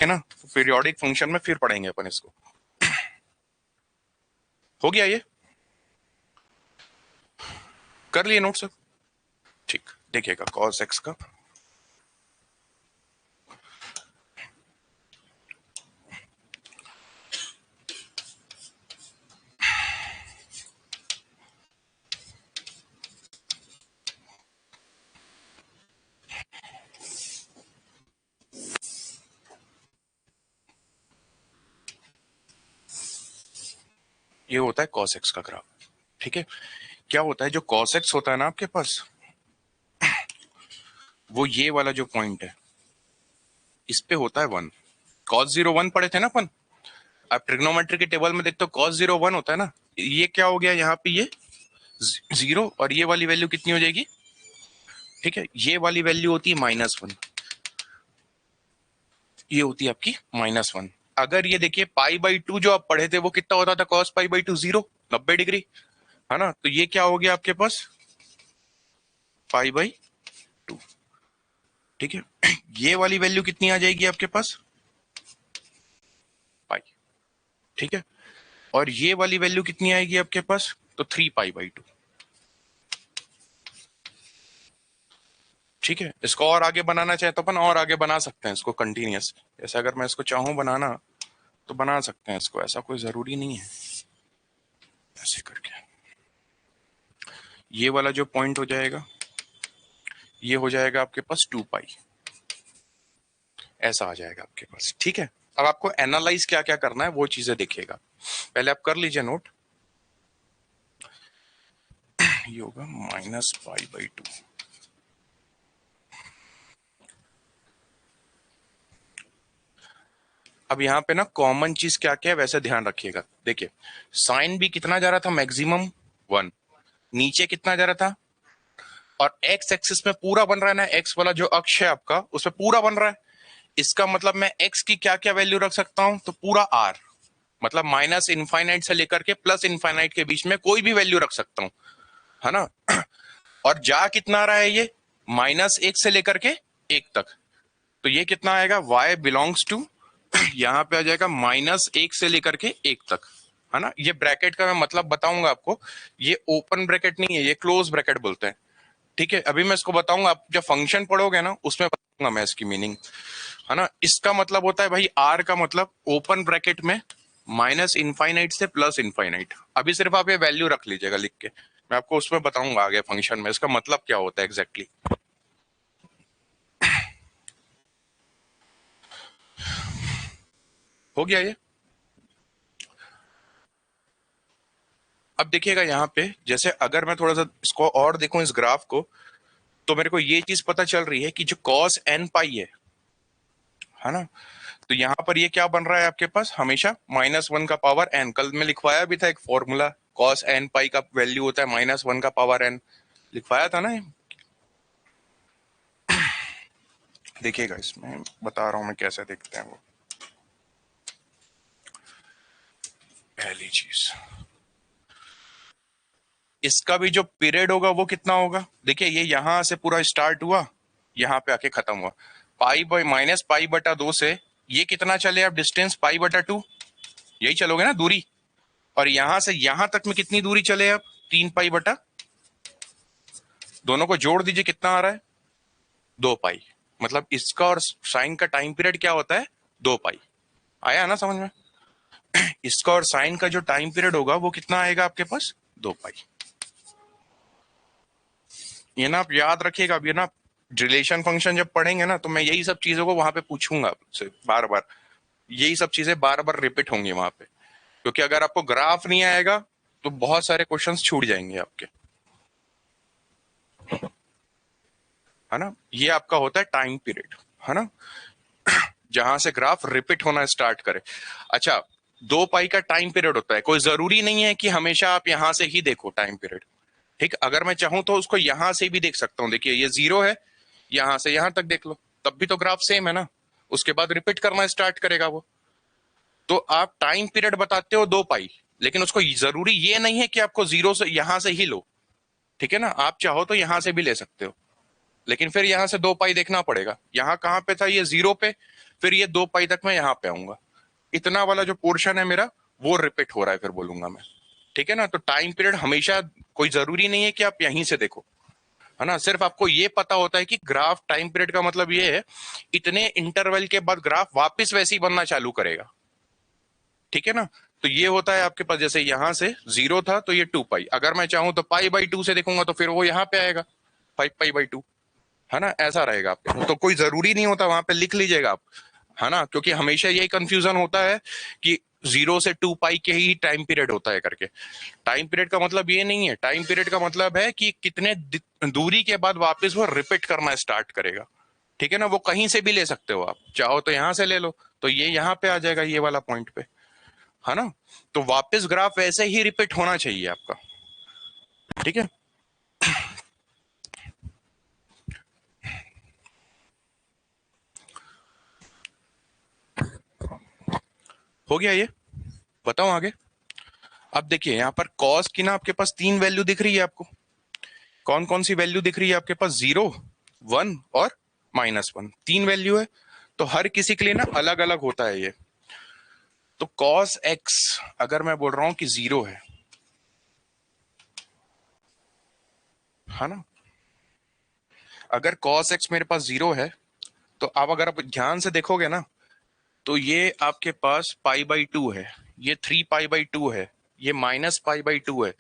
है ना, periodic function में फिर पढ़ेंगे अपन इसको। हो गया ये, कर लिए नोट सब? ठीक, देखिएगा cos x का, ये होता है cos x का ग्राफ। ठीक है, क्या होता है जो cos x होता है ना आपके पास, वो ये वाला जो पॉइंट है इस पे होता है 1। cos 0 1 पढ़े थे ना अपन, आप ट्रिग्नोमेट्री के टेबल में देखते हो cos 0 1 होता है ना। ये क्या हो गया यहाँ पे, ये 0, और ये वाली वैल्यू कितनी हो जाएगी, ठीक है, ये वाली वैल्यू होती है -1, ये होती है आपकी -1। अगर ये देखिए π/2 जो आप पढ़े थे वो कितना होता था, cos π/2 0, 90 डिग्री, है ना। तो ये क्या हो गया आपके पास, π/2, ठीक है। ये वाली वैल्यू कितनी आ जाएगी आपके पास, पाई, ठीक है। और ये वाली वैल्यू कितनी आएगी आपके पास, तो 3π/2, ठीक है। इसको और आगे बनाना चाहे तो अपन और आगे बना सकते हैं इसको कंटिन्यूअस, जैसे अगर मैं इसको चाहूं बनाना तो बना सकते हैं इसको, ऐसा कोई जरूरी नहीं है। ऐसे करके ये वाला जो पॉइंट हो जाएगा ये हो जाएगा आपके पास 2π, ऐसा आ जाएगा आपके पास, ठीक है। अब आपको एनालाइज क्या क्या करना है वो चीजें देखिएगा, पहले आप कर लीजिए नोट। ये होगा -π/2, अब यहाँ पे ना कॉमन चीज क्या क्या है वैसे ध्यान रखिएगा। देखिए साइन भी कितना जा रहा था, मैक्सिमम 1, नीचे कितना जा रहा था, और एक्स एक्सिस में पूरा बन रहा है ना, एक्स वाला जो अक्ष है आपका उसमें पूरा बन रहा है। इसका मतलब मैं एक्स की क्या क्या वैल्यू रख सकता हूं, तो पूरा आर, मतलब -इनफाइनाइट से लेकर के +इनफाइनाइट के बीच में कोई भी वैल्यू रख सकता हूं, है ना। और जा कितना रहा है ये, -1 से लेकर के 1 तक, तो ये कितना आएगा, y बिलोंग्स टू यहाँ पे आ जाएगा -1 से लेकर के 1 तक, है ना। ये ब्रैकेट का मैं मतलब बताऊंगा आपको, ये ओपन ब्रैकेट नहीं है, ये क्लोज ब्रैकेट बोलते हैं, ठीक है। अभी मैं इसको बताऊंगा, आप जब फंक्शन पढ़ोगे ना उसमें बताऊंगा मैं इसकी मीनिंग, है ना। इसका मतलब होता है भाई आर का मतलब ओपन ब्रैकेट में -इनफाइनाइट से +इनफाइनाइट। अभी सिर्फ आप ये वैल्यू रख लीजिएगा लिख के, मैं आपको उसमें बताऊंगा आगे फंक्शन में इसका मतलब क्या होता है एग्जैक्टली। हो गया ये। अब देखिएगा यहाँ पे, जैसे अगर मैं थोड़ा सा इसको और देखूं इस ग्राफ को, तो मेरे को ये चीज पता चल रही है कि जो cos nπ है ना, तो यहाँ पर ये क्या बन रहा है आपके पास, हमेशा -1 का पावर n, कल में लिखवाया भी था एक फॉर्मूला, cos nπ का वैल्यू होता है -1 का पावर n, लिखवाया था ना। देखिएगा इसमें बता रहा हूं मैं कैसे देखते हैं वो। पहली चीज, इसका भी जो पीरियड होगा वो कितना होगा, देखिए ये यहां से पूरा स्टार्ट हुआ, यहाँ पे आके खत्म हुआ, -π/2 से ये कितना चले आप डिस्टेंस, π/2, यही चलोगे ना दूरी, और यहां से यहां तक में कितनी दूरी चले आप, 3π/, दोनों को जोड़ दीजिए कितना आ रहा है, 2π। मतलब इसका और साइन का टाइम पीरियड क्या होता है, 2π। आया ना समझ में, इसका और साइन का जो टाइम पीरियड होगा वो कितना आएगा आपके पास, 2π। ये ना आप याद रखिएगा, अब ये ना रिलेशन फंक्शन जब पढ़ेंगे ना तो मैं यही सब चीजों को वहां पे पूछूंगा आपसे बार बार, यही सब चीजें बार बार रिपीट होंगी वहां पे, क्योंकि अगर आपको ग्राफ नहीं आएगा तो बहुत सारे क्वेश्चंस छूट जाएंगे आपके, है ना। ये आपका होता है टाइम पीरियड, है ना, जहां से ग्राफ रिपीट होना स्टार्ट करे। अच्छा, 2π का टाइम पीरियड होता है, कोई जरूरी नहीं है कि हमेशा आप यहां से ही देखो टाइम पीरियड, ठीक। अगर मैं चाहूं तो उसको यहां से भी देख सकता हूं, देखिए ये 0 है, यहां से यहां तक देख लो, तब भी तो ग्राफ सेम है ना, उसके बाद रिपीट करना स्टार्ट करेगा वो। तो आप टाइम पीरियड बताते हो 2π, लेकिन उसको जरूरी ये नहीं है कि आपको 0 से यहां से ही लो, ठीक है ना, आप चाहो तो यहां से भी ले सकते हो, लेकिन फिर यहां से 2π देखना पड़ेगा। यहां कहां पे था ये, 0 पे, फिर ये 2 पाई तक मैं यहाँ पे आऊंगा, इतना वाला जो पोर्शन है मेरा वो रिपीट हो रहा है फिर बोलूंगा मैं, ठीक है ना। तो टाइम पीरियड हमेशा कोई जरूरी नहीं है कि आप यहीं से देखो, है ना। सिर्फ आपको ये पता होता है कि ग्राफ टाइम पीरियड का मतलब ये है इतने इंटरवल के बाद ग्राफ वापस वैसे ही बनना चालू करेगा, ठीक है ना। तो ये होता है आपके पास, जैसे यहां से 0 था तो ये 2 पाई, अगर मैं चाहूं तो पाई बाई 2 से देखूंगा तो फिर वो यहाँ पे आएगा 5 पाई बाई 2, है ना। ऐसा रहेगा आपके, तो कोई जरूरी नहीं होता, वहां पे लिख लीजिएगा आप, है ना, क्योंकि हमेशा यही कंफ्यूजन होता है कि 0 से 2 पाई के ही टाइम पीरियड होता है करके। टाइम पीरियड का मतलब ये नहीं है, टाइम पीरियड का मतलब है कि कितने दूरी के बाद वापस वो रिपीट करना स्टार्ट करेगा, ठीक है ना। वो कहीं से भी ले सकते हो आप, चाहो तो यहां से ले लो, तो ये यहाँ पे आ जाएगा ये वाला पॉइंट पे, है ना। तो वापस ग्राफ वैसे ही रिपीट होना चाहिए आपका, ठीक है। हो गया ये, बताओ आगे। अब देखिए यहाँ पर कॉस की ना आपके पास 3 वैल्यू दिख रही है आपको, कौन कौन सी वैल्यू दिख रही है आपके पास, 0, 1 और -1, 3 वैल्यू है। तो हर किसी के लिए ना अलग अलग होता है ये। तो cos x अगर मैं बोल रहा हूं कि 0 है ना, अगर cos x मेरे पास 0 है, तो अब अगर आप ध्यान से देखोगे ना, तो ये आपके पास पाई बाई 2 है, ये 3 पाई बाई 2 है, ये -π/2 है।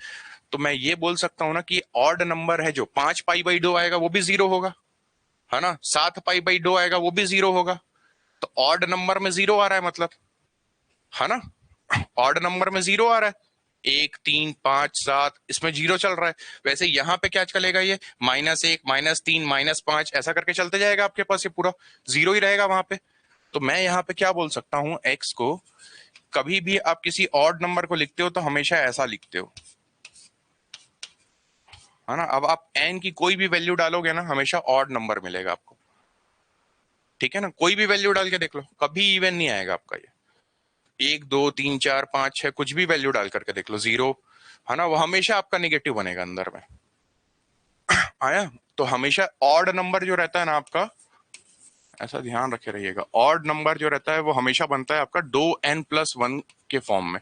तो मैं ये बोल सकता हूं ना कि ऑड नंबर है जो 5 पाई बाई 2 आएगा वो भी 0 होगा, है ना। 7 पाई बाई 2 आएगा वो भी 0 होगा। तो ऑड नंबर में 0 आ रहा है मतलब, है ना। ऑड नंबर में 0 आ रहा है, 1, 3, 5, 7, इसमें 0 चल रहा है। वैसे यहाँ पे क्या चलेगा, ये -1, -3, -5 ऐसा करके चलते जाएगा आपके पास, ये पूरा 0 ही रहेगा वहां पे। तो मैं यहाँ पे क्या बोल सकता हूँ, x को कभी भी आप किसी ऑड नंबर को लिखते हो तो हमेशा ऐसा लिखते हो, है ना। अब आप n की कोई भी वैल्यू डालोगे ना, हमेशा ऑड नंबर मिलेगा आपको, ठीक है ना। कोई भी वैल्यू डाल के देख लो, कभी इवन नहीं आएगा आपका ये। 1, 2, 3, 4, 5, 6 कुछ भी वैल्यू डाल करके देख लो, 0, है ना, वो हमेशा आपका निगेटिव बनेगा अंदर में, आया। तो हमेशा ऑड नंबर जो रहता है ना आपका, ऐसा ध्यान रखे रहिएगा, ऑड नंबर जो रहता है वो हमेशा बनता है आपका 2n+1 के फॉर्म में,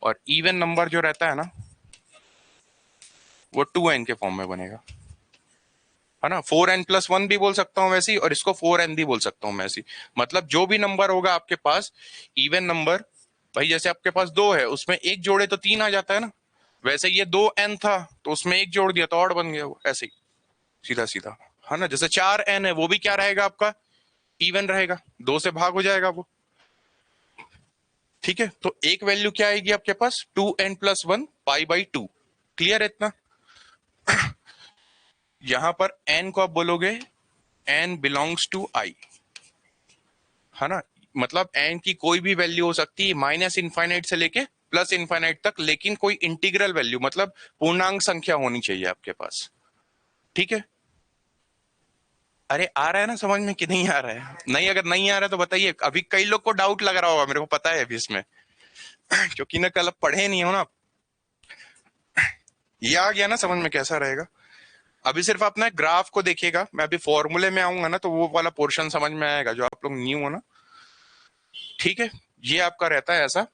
और इवन नंबर जो रहता है ना वो 2n के फॉर्म में बनेगा, है ना। 4n+1 भी बोल सकता हूँ वैसे ही, और इसको 4n भी बोल सकता हूँ मैं ऐसी। मतलब जो भी नंबर होगा आपके पास इवन नंबर, भाई जैसे आपके पास 2 है, उसमें एक जोड़े तो 3 आ जाता है ना, वैसे ये 2n था तो उसमें एक जोड़ दिया तो ऑड बन गया वो, ऐसे ही सीधा सीधा, है ना। जैसे 4n है वो भी क्या रहेगा आपका, इवन रहेगा, 2 से भाग हो जाएगा वो, ठीक है। तो एक वैल्यू क्या आएगी आपके पास, 2n+1 π/2, क्लियर है इतना। यहां पर n को आप बोलोगे n बिलोंग्स टू i, है ना। मतलब n की कोई भी वैल्यू हो सकती है, -इनफाइनाइट से लेके +इनफाइनाइट तक, लेकिन कोई इंटीग्रल वैल्यू मतलब पूर्णांक संख्या होनी चाहिए आपके पास, ठीक है। अरे आ रहा है ना समझ में कि नहीं आ रहा है, नहीं अगर नहीं आ रहा है तो बताइए। अभी कई लोग को डाउट लग रहा होगा, मेरे को पता है अभी इसमें क्योंकि ना कल पढ़े नहीं हो ना। ये आ गया ना समझ में कैसा रहेगा। अभी सिर्फ अपना ग्राफ को देखिएगा, मैं अभी फॉर्मूले में आऊंगा ना तो वो वाला पोर्शन समझ में आएगा जो आप लोग न्यू हो ना, ठीक है। ये आपका रहता है ऐसा,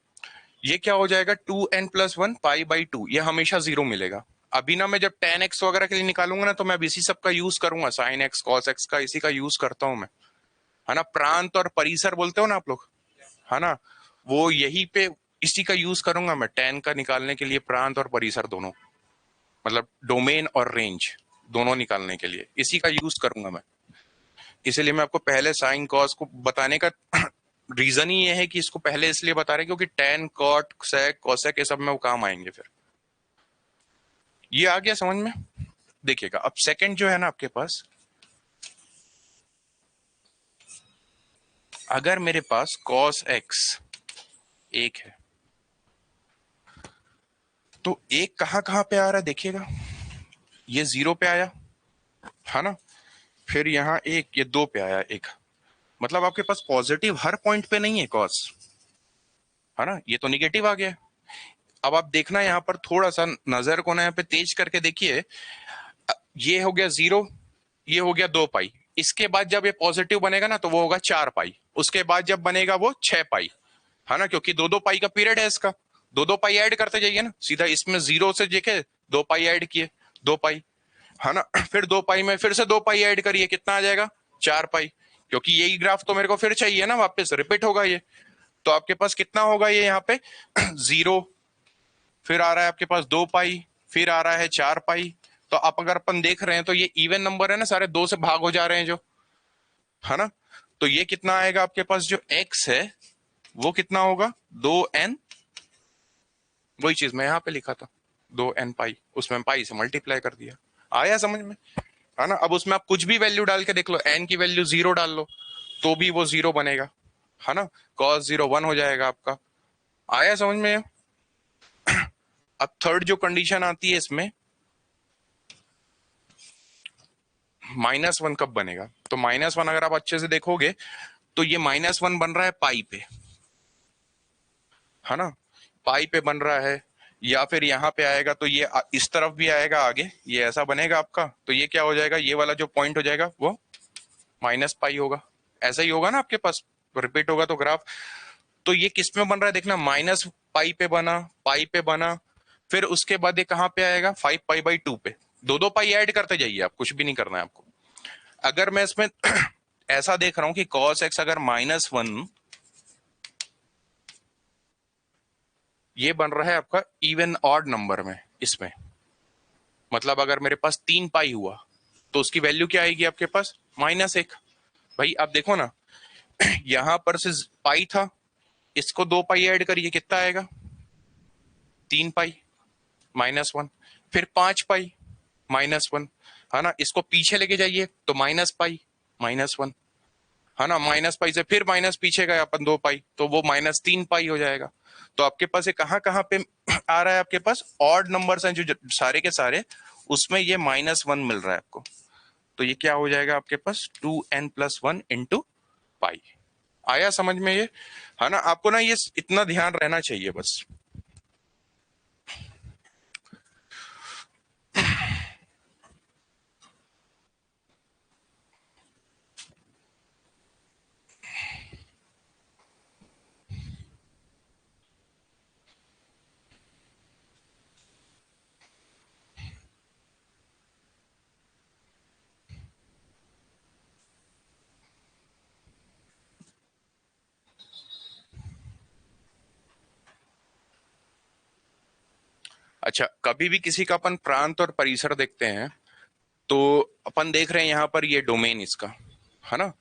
ये क्या हो जाएगा 2n+1 π/2, ये हमेशा 0 मिलेगा। अभी ना मैं जब tan x वगैरह के लिए निकालूंगा ना तो मैं अब इसी सब का यूज करूंगा, sin x cos x का इसी का यूज करता हूं मैं, है ना। प्रांत और परिसर बोलते हो ना आप लोग, है ना, वो यही पे इसी का यूज करूंगा मैं tan का निकालने के लिए, प्रांत और परिसर दोनों, मतलब डोमेन और रेंज दोनों निकालने के लिए इसी का यूज करूंगा मैं। इसीलिए मैं आपको पहले साइन कॉस को बताने का रीजन ही ये है कि इसको पहले इसलिए बता रहे क्योंकि tan cot sec cosec ये सब में वो काम आएंगे फिर। ये आ गया समझ में। देखिएगा अब सेकंड जो है ना आपके पास, अगर मेरे पास cos x एक है तो एक कहां कहां पे आ रहा है देखिएगा, ये 0 पे आया, है ना, फिर यहाँ एक, ये 2 पे आया एक, मतलब आपके पास पॉजिटिव हर पॉइंट पे नहीं है cos, है ना, ये तो निगेटिव आ गया। अब आप देखना यहाँ पर थोड़ा सा नजर को ना यहाँ पे तेज करके देखिए, ये हो गया 0, ये हो गया 2 पाई, इसके बाद जब ये पॉजिटिव बनेगा ना तो वो होगा 4 पाई, उसके बाद जब बनेगा वो 6 पाई, है ना, क्योंकि 2 2 पाई का पीरियड है इसका, 2 2 पाई ऐड करते जाइए ना, सीधा इसमें 0 से देखे 2 पाई ऐड किए 2 पाई, है ना, फिर 2 पाई में फिर से 2 पाई ऐड करिए, कितना आ जाएगा 4 पाई, क्योंकि यही ग्राफ तो मेरे को फिर चाहिए ना, वापस रिपीट होगा ये, तो आपके पास कितना होगा ये यहाँ पे 0, फिर आ रहा है आपके पास 2 पाई, फिर आ रहा है 4 पाई। तो आप अगर अपन देख रहे हैं तो ये इवन नंबर है ना, सारे 2 से भाग हो जा रहे हैं जो, है ना, तो ये कितना आएगा आपके पास जो x है वो कितना होगा 2n, वही चीज मैं यहाँ पे लिखा था 2n पाई, उसमें पाई से मल्टीप्लाई कर दिया, आया समझ में, है ना। अब उसमें आप कुछ भी वैल्यू डाल के देख लो, n की वैल्यू 0 डाल लो तो भी वो 0 बनेगा, है ना, cos 0 1 हो जाएगा आपका, आया समझ में। अब थर्ड जो कंडीशन आती है इसमें, -1 कब बनेगा, तो -1 अगर आप अच्छे से देखोगे तो ये -1 बन रहा है पाई पे, है ना, पाई पे बन रहा है, या फिर यहाँ पे आएगा तो ये इस तरफ भी आएगा आगे, ये ऐसा बनेगा आपका, तो ये क्या हो जाएगा, ये वाला जो पॉइंट हो जाएगा वो -पाई होगा, ऐसा ही होगा ना आपके पास, रिपीट होगा तो ग्राफ। तो ये किस में बन रहा है देखना, -पाई पे बना, पाई पे बना, फिर उसके बाद ये कहाँ पे आएगा 5 पाई बाई 2 पे, 2 2 पाई ऐड करते जाइए, आप कुछ भी नहीं करना है आपको। अगर मैं इसमें ऐसा देख रहा हूं कि cos x अगर -1, ये बन रहा है आपका इवन ऑड नंबर में, इसमें मतलब अगर मेरे पास 3 पाई हुआ तो उसकी वैल्यू क्या आएगी आपके पास -1। भाई आप देखो ना यहां पर से पाई था, इसको 2 पाई ऐड करिए, कितना आएगा 3 पाई -1, फिर 5 पाई -1, है ना, इसको पीछे लेके जाइए तो -पाई -1, है ना, -पाई से फिर माइनस पीछे गए अपन 2 पाई, तो वो -3 पाई हो जाएगा। तो आपके पास ये कहाँ कहाँ पे आ रहा है, आपके पास ऑड नंबर्स हैं जो सारे के सारे, उसमें ये -1 मिल रहा है आपको, तो ये क्या हो जाएगा आपके पास 2n+1 इंटू पाई। आया समझ में ये, है ना, आपको ना ये इतना ध्यान रहना चाहिए बस। अच्छा, कभी भी किसी का अपन प्रांत और परिसर देखते हैं तो अपन देख रहे हैं यहाँ पर ये डोमेन इसका, है ना,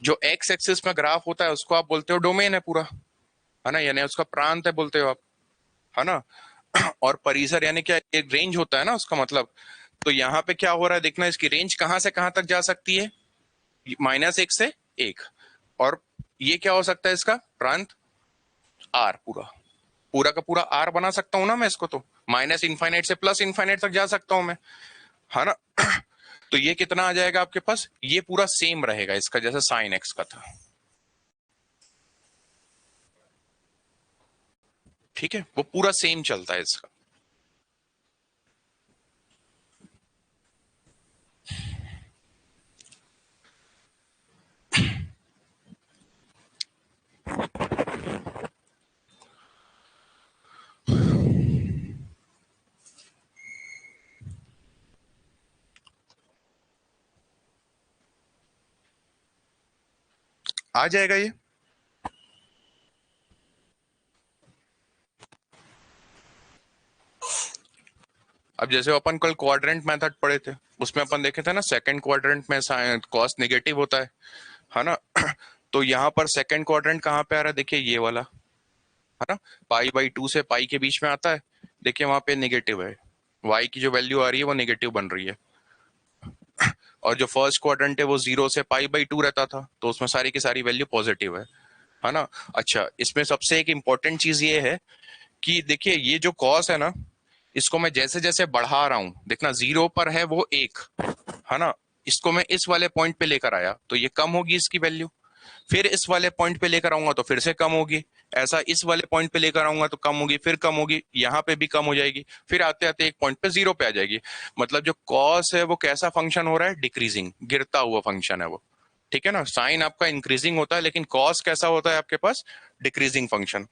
जो एक्स एक्सिस में ग्राफ होता है उसको आप बोलते हो डोमेन है पूरा, है ना, यानी उसका प्रांत है बोलते हो आप, है ना। और परिसर यानी क्या, एक रेंज होता है ना उसका मतलब, तो यहाँ पे क्या हो रहा है देखना, इसकी रेंज कहाँ से कहाँ तक जा सकती है, -1 से 1, और ये क्या हो सकता है इसका प्रांत आर, पूरा पूरा का पूरा आर बना सकता हूं ना मैं इसको, तो -∞ से +∞ तक जा सकता हूं मैं, है ना। तो ये कितना आ जाएगा आपके पास, ये पूरा सेम रहेगा इसका जैसे sin x का था, ठीक है, वो पूरा सेम चलता है इसका। आ जाएगा ये, अब जैसे अपन कल क्वाड्रेंट मेथड पढ़े थे, उसमें अपन देखे थे ना सेकंड क्वाड्रेंट में कॉस नेगेटिव होता है ना। तो यहाँ पर सेकंड क्वाड्रेंट कहाँ पे आ रहा है, देखिए ये वाला, है ना, पाई/2 से पाई के बीच में आता है, देखिए वहां पे नेगेटिव है, y की जो वैल्यू आ रही है वो नेगेटिव बन रही है, और जो फर्स्ट क्वाड्रेंट है वो 0 से पाई/2 रहता था, तो उसमें सारी की सारी वैल्यू पॉजिटिव है ना। अच्छा, इसमें सबसे एक इंपॉर्टेंट चीज ये है कि देखिए ये जो कॉस है ना, इसको मैं जैसे जैसे बढ़ा रहा हूं, देखना 0 पर है वो 1, है ना, इसको मैं इस वाले पॉइंट पे लेकर आया तो ये कम होगी इसकी वैल्यू, फिर इस वाले पॉइंट पे लेकर आऊंगा तो फिर से कम होगी, ऐसा इस वाले पॉइंट पे लेकर आऊंगा तो कम होगी, फिर कम होगी, यहाँ पे भी कम हो जाएगी, फिर आते आते एक पॉइंट पे जीरो पे आ जाएगी। मतलब जो कॉस है वो कैसा फंक्शन हो रहा है, डिक्रीजिंग, गिरता हुआ फंक्शन है वो, ठीक है ना। साइन आपका इंक्रीजिंग होता है लेकिन कॉस कैसा होता है आपके पास, डिक्रीजिंग फंक्शन।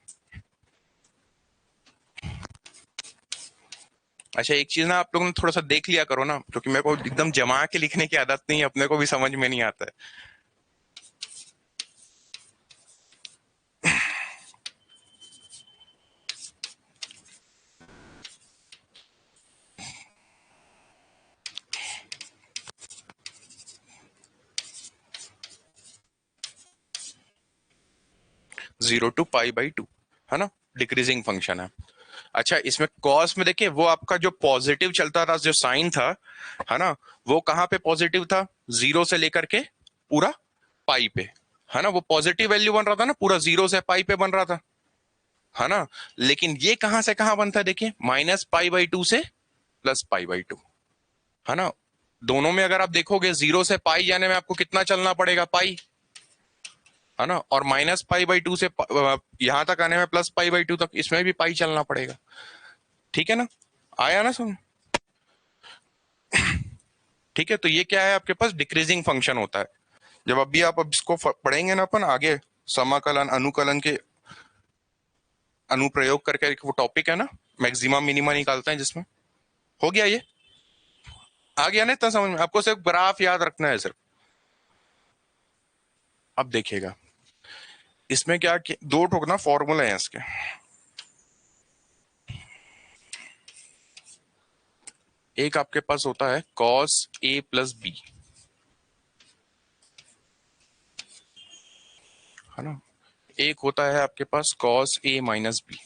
अच्छा एक चीज ना आप लोगों ने थोड़ा सा देख लिया करो ना, क्योंकि मेरे को एकदम जमा के लिखने की आदत नहीं है, अपने को भी समझ में नहीं आता है। 0 to π/2, है ना, डिक्रीजिंग फंक्शन है। अच्छा इसमें कॉस में देखिए वो आपका जो पॉजिटिव चलता था, जो साइन था, है ना, वो कहाँ पे पॉजिटिव था, 0 से लेकर के पूरा पाई पे, है ना, वो पॉजिटिव वैल्यू बन रहा था ना, पूरा 0 से पाई पे बन रहा था, है ना। लेकिन ये कहां से कहां बनता है, देखिए -π/2 से +π/2, है ना। दोनों में अगर आप देखोगे 0 से पाई जाने में आपको कितना चलना पड़ेगा, पाई, है ना, और -π/2 से यहां तक आने में +π/2 तक, इसमें भी पाई चलना पड़ेगा, ठीक है ना, आया ना सुन। ठीक है, तो ये क्या है आपके पास, डिक्रीजिंग फंक्शन होता है। जब अभी आप अब इसको पढ़ेंगे ना अपन आगे, समाकलन अनुकलन के अनुप्रयोग करके एक वो टॉपिक है ना, मैक्सिमा मिनिमा निकालते हैं जिसमें, हो गया ये, आ गया ना इतना समझ में, आपको सिर्फ ग्राफ याद रखना है सिर्फ। अब देखिएगा इसमें क्या, दो ठोक ना फॉर्मूला है इसके। एक आपके पास होता है cos A + B, है ना, एक होता है आपके पास cos A - B।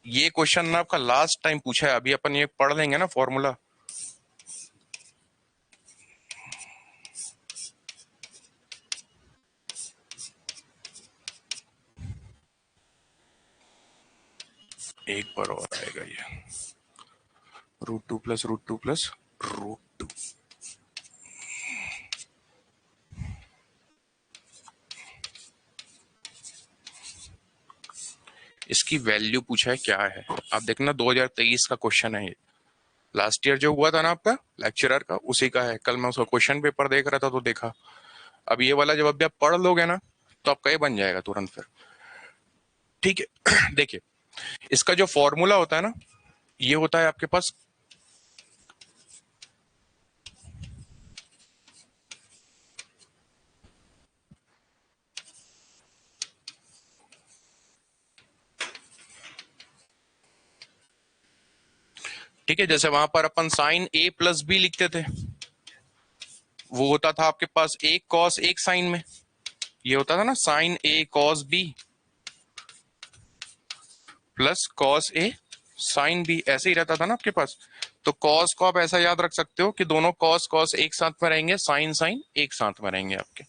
ये क्वेश्चन ना आपका लास्ट टाइम पूछा है, अभी अपन ये पढ़ लेंगे ना फॉर्मूला। एक बार और आएगा ये, √2 + √2 + √2। इसकी वैल्यू पूछा है क्या है, आप देखना 2023 का क्वेश्चन है ये, लास्ट ईयर जो हुआ था ना आपका लेक्चरर का, उसी का है। कल मैं उसका क्वेश्चन पेपर देख रहा था तो देखा। अब ये वाला जब अभी आप पढ़ लोगे ना तो आपका ये बन जाएगा तुरंत फिर, ठीक है। देखिए इसका जो फॉर्मूला होता है ना, ये होता है आपके पास, ठीक है, जैसे वहां पर अपन साइन A + B लिखते थे, वो होता था आपके पास एक कॉस एक साइन में, ये होता था ना sine A cos B plus cos A sine B, ऐसे ही रहता था ना आपके पास। तो कॉस को आप ऐसा याद रख सकते हो कि दोनों कॉस कॉस एक साथ में रहेंगे, साइन साइन एक साथ में रहेंगे आपके,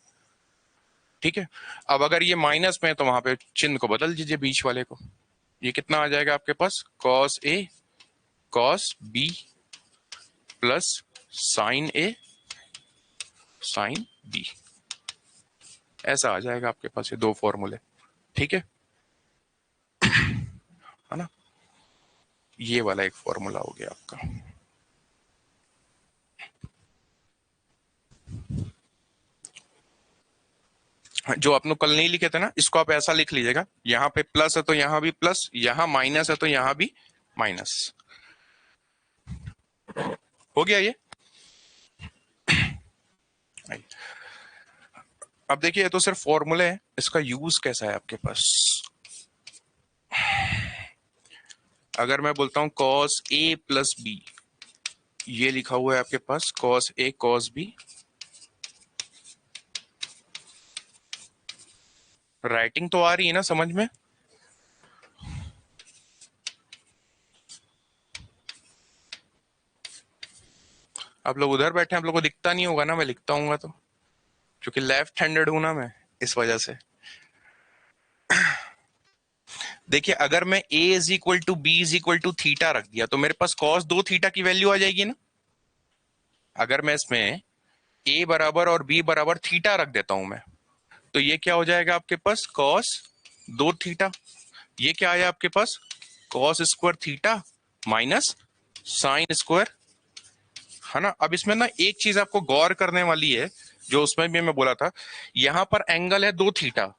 ठीक है। अब अगर ये माइनस में है तो वहां पे चिन्ह को बदल दीजिए बीच वाले को, ये कितना आ जाएगा आपके पास, cos A cos B plus sine A sine B, ऐसा आ जाएगा आपके पास ये दो फॉर्मूले, ठीक है ना। ये वाला एक फॉर्मूला हो गया आपका। जो आप लोग कल नहीं लिखे थे ना, इसको आप ऐसा लिख लीजिएगा, यहाँ पे प्लस है तो यहाँ भी प्लस, यहाँ माइनस है तो यहाँ भी माइनस, हो गया ये। अब देखिए ये तो सिर्फ फॉर्मूले है, इसका यूज कैसा है आपके पास। अगर मैं बोलता हूं cos A + B, ये लिखा हुआ है आपके पास cos A cos B, writing तो आ रही है ना समझ में। आप लोग उधर बैठे हैं, आप लोग को दिखता नहीं होगा ना, मैं लिखता हूँ तो, क्योंकि लेफ्ट हैंडेड हूं ना मैं, इस वजह से। देखिए अगर मैं a is equal to b is equal to theta रख दिया तो मेरे पास कॉस दो थीटा की वैल्यू आ जाएगी ना। अगर मैं इसमें a बराबर और b बराबर थीटा रख देता हूं मैं, तो ये क्या हो जाएगा आपके पास कॉस दो थीटा। ये क्या आया आपके पास cos square theta minus sine square, है ना। अब इसमें ना एक चीज आपको गौर करने वाली है, जो उसमें भी मैं बोला था, यहां पर एंगल है दो थीटा,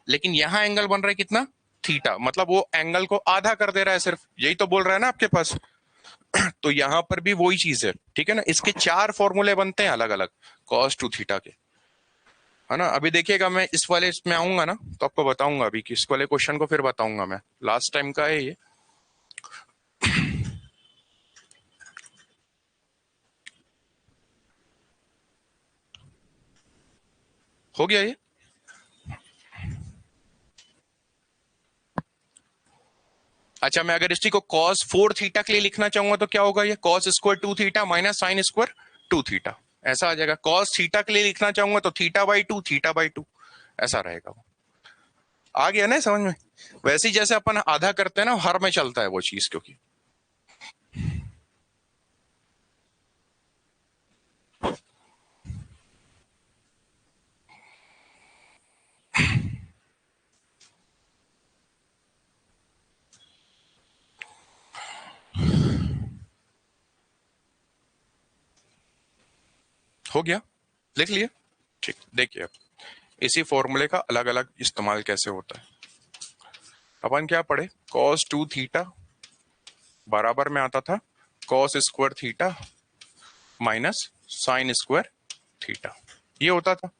लेकिन यहां एंगल बन रहा है कितना थीटा, मतलब वो एंगल को आधा कर दे रहा है, सिर्फ यही तो बोल रहा है ना आपके पास। तो यहां पर भी वही चीज है, ठीक है ना। इसके चार फॉर्मूले बनते हैं अलग अलग कॉस टू थीटा के, है ना। अभी देखिएगा मैं इस वाले इसमें आऊंगा ना तो आपको बताऊंगा, अभी कि इस वाले क्वेश्चन को फिर बताऊंगा मैं, लास्ट टाइम का है ये। हो गया ये। अच्छा मैं अगर इसी को cos फोर थीटा के लिए लिखना चाहूंगा तो क्या होगा, ये cos square two theta minus sine square two theta, ऐसा आ जाएगा। cos थीटा के लिए लिखना चाहूंगा तो थीटा बाई टू ऐसा रहेगा वो। आ गया ना समझ में। वैसे ही जैसे अपन आधा करते हैं ना, हर में चलता है वो चीज, क्योंकि हो गया, लिख लिए। ठीक, देखिए इसी फॉर्मूले का अलग अलग इस्तेमाल कैसे होता है। अपन क्या पढ़े, cos टू थीटा बराबर में आता था cos square theta minus sine square theta, ये होता था।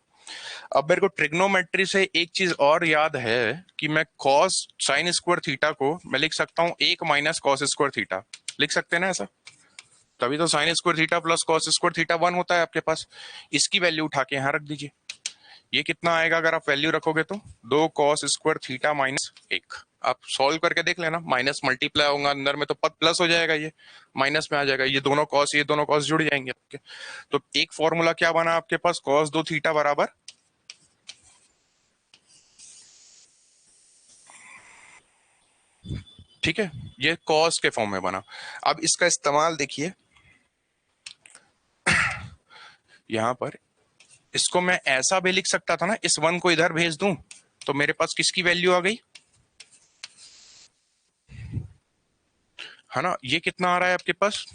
अब मेरे को ट्रिग्नोमेट्री से एक चीज और याद है कि मैं cos साइन स्क्वायर थीटा को मैं लिख सकता हूं एक माइनस कॉस स्क्वायर थीटा, लिख सकते हैं ना ऐसा। तभी तो sign square theta plus cos square theta one होता है आपके पास। इसकी वैल्यू उठा के यहां रख दीजिए। ये कितना आएगा अगर आप वैल्यू रखोगे तो दो कॉस स्क्वायर थीटा माइनस एक। आप सॉल्व करके देख लेना, माइनस मल्टीप्लाई होगा अंदर में तो पद प्लस हो जाएगा, ये माइनस में आ जाएगा, ये दोनों कॉस जुड़ जाएंगे आपके। तो एक फॉर्मूला क्या बना आपके पास, कॉस दो थीटा बराबर, ठीक है, ये कॉस के फॉर्म में बना। अब इसका इस्तेमाल देखिए यहां पर, इसको मैं ऐसा भी लिख सकता था ना, इस वन को इधर भेज दूं तो मेरे पास किसकी वैल्यू आ गई, है ना। ये कितना आ रहा है आपके पास,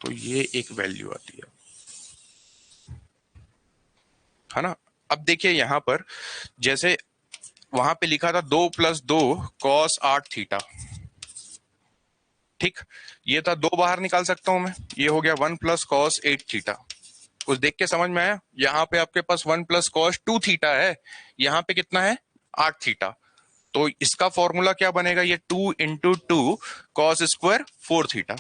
तो ये एक वैल्यू आती है ना। अब देखिए यहां पर जैसे वहां पे लिखा था दो प्लस दो कॉस आठ थीटा, ठीक, ये था दो बाहर निकाल सकता हूं मैं, ये हो गया one plus cos eight theta. कुछ देख के समझ में आया, यहाँ पे आपके पास one plus cos two theta है, यहाँ पे कितना है आठ थीटा। तो इसका फॉर्मूला क्या बनेगा, ये two into two cos square four theta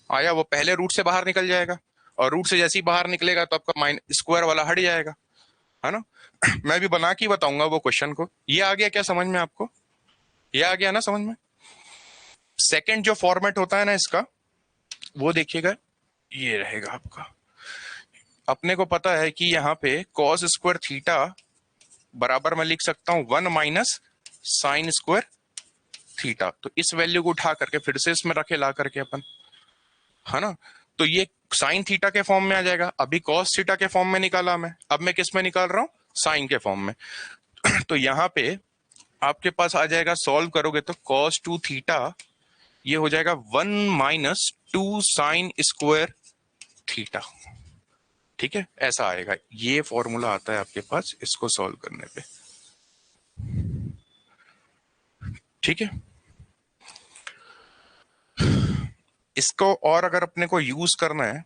आया, वो पहले रूट से बाहर निकल जाएगा, और रूट से जैसे ही बाहर निकलेगा तो आपका माइन स्क्वायर वाला हट जाएगा, है ना। मैं भी बना के बताऊंगा वो क्वेश्चन को। ये आ गया क्या समझ में आपको, ये आ गया ना समझ में। सेकंड जो फॉर्मेट होता है ना इसका, वो देखिएगा ये रहेगा आपका। अपने को पता है कि यहाँ पे कॉस स्क्वायर थीटा बराबर मैं लिख सकता हूं one minus sine square theta, तो इस वैल्यू को उठा करके फिर से इसमें रखे ला करके अपन, है ना। तो ये साइन थीटा के फॉर्म में आ जाएगा, अभी कॉस थीटा के फॉर्म में निकाला मैं, अब मैं किस में निकाल रहा हूं, साइन के फॉर्म में। तो यहाँ पे आपके पास आ जाएगा, सॉल्व करोगे तो कॉस टू थीटा ये हो जाएगा one minus two sign square theta, ठीक है, ऐसा आएगा। ये फॉर्मूला आता है आपके पास इसको सॉल्व करने पे, ठीक है। इसको और अगर अपने को यूज करना है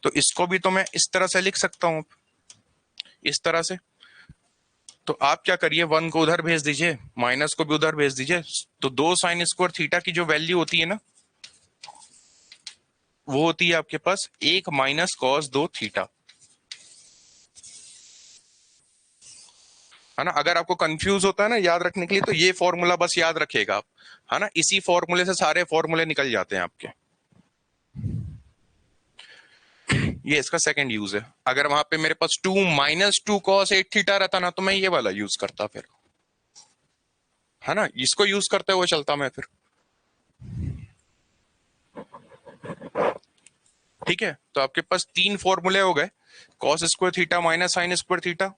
तो इसको भी तो मैं इस तरह से लिख सकता हूं, इस तरह से। तो आप क्या करिए, वन को उधर भेज दीजिए, माइनस को भी उधर भेज दीजिए, तो दो साइन स्क्वायर थीटा की जो वैल्यू होती है ना, वो होती है आपके पास एक माइनस कॉस दो थीटा, है ना। अगर आपको कंफ्यूज होता है ना याद रखने के लिए, तो ये फॉर्मूला बस याद रखिएगा आप, है ना। इसी फॉर्मूले से सारे फॉर्मूले निकल जाते हैं आपके। ये इसका सेकंड यूज है। अगर वहां पे मेरे पास two minus two cos eight theta रहता ना तो मैं ये वाला यूज करता फिर, है ना, इसको यूज करते हुए चलता मैं फिर। ठीक है, तो आपके पास तीन फॉर्मूले हो गए, cos square theta minus sine square theta,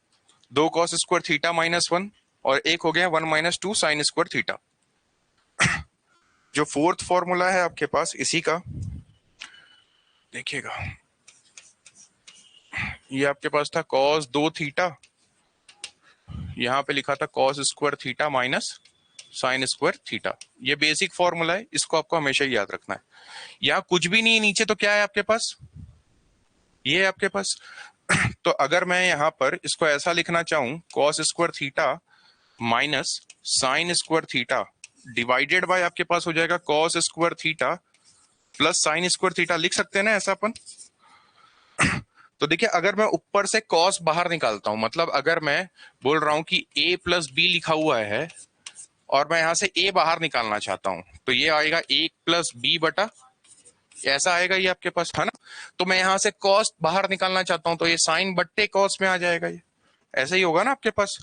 दो cos square theta minus one, और एक हो गया 1 - 2 साइन स्क्वायर थीटा। जो फोर्थ फॉर्मूला है आपके पास इसी का, देखिएगा, ये आपके पास था कॉस 2 थीटा, यहाँ पे लिखा था cos square theta minus sine square theta. ये बेसिक फॉर्मूला है, इसको आपको हमेशा ही याद रखना है। यहाँ कुछ भी नहीं है नीचे, तो क्या है आपके पास, ये है आपके पास। तो अगर मैं यहाँ पर इसको ऐसा लिखना चाहूं, cos square theta minus sine square theta divided by आपके पास हो जाएगा cos square theta plus sign square theta, लिख सकते हैं ना ऐसा अपन। तो देखिए, अगर मैं ऊपर से कॉस बाहर निकालता हूं, मतलब अगर मैं बोल रहा हूं कि a प्लस बी लिखा हुआ है और मैं यहां से a बाहर निकालना चाहता हूं, तो ये आएगा a प्लस बी बटा, ऐसा आएगा ये आपके पास, है ना। तो मैं यहां से कॉस बाहर निकालना चाहता हूं, तो ये साइन बट्टे कॉस में आ जाएगा, ये ऐसा ही होगा ना आपके पास।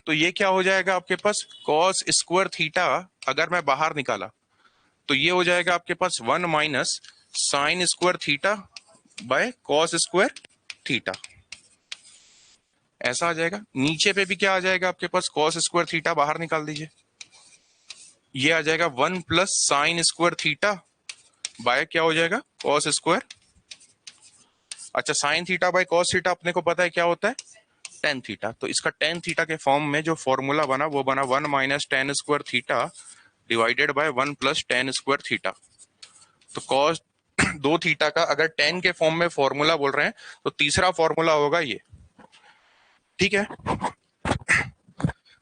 तो ये क्या हो जाएगा आपके पास, कॉस स्क्वायर थीटा अगर मैं बाहर निकाला तो ये हो जाएगा आपके पास 1 - sign square theta by cos square theta, ऐसा आ जाएगा। नीचे पे भी क्या आ जाएगा आपके पास, कॉस स्क्वायर थीटा बाहर निकाल दीजिए, ये आ जाएगा 1 + साइन स्क्वायर थीटा बाय क्या हो जाएगा, कॉस स्क्वायर। अच्छा, sine theta by cos theta अपने को पता है क्या होता है, टेन थीटा। तो इसका टेन थीटा के फॉर्म में जो फॉर्मूला बना वो बना 1 - tan square theta divided by 1 + tan square theta. तो कॉस 2 थीटा का अगर टेन के फॉर्म में फॉर्मूला बोल रहे हैं, तो तीसरा फॉर्मूला होगा ये। ठीक है,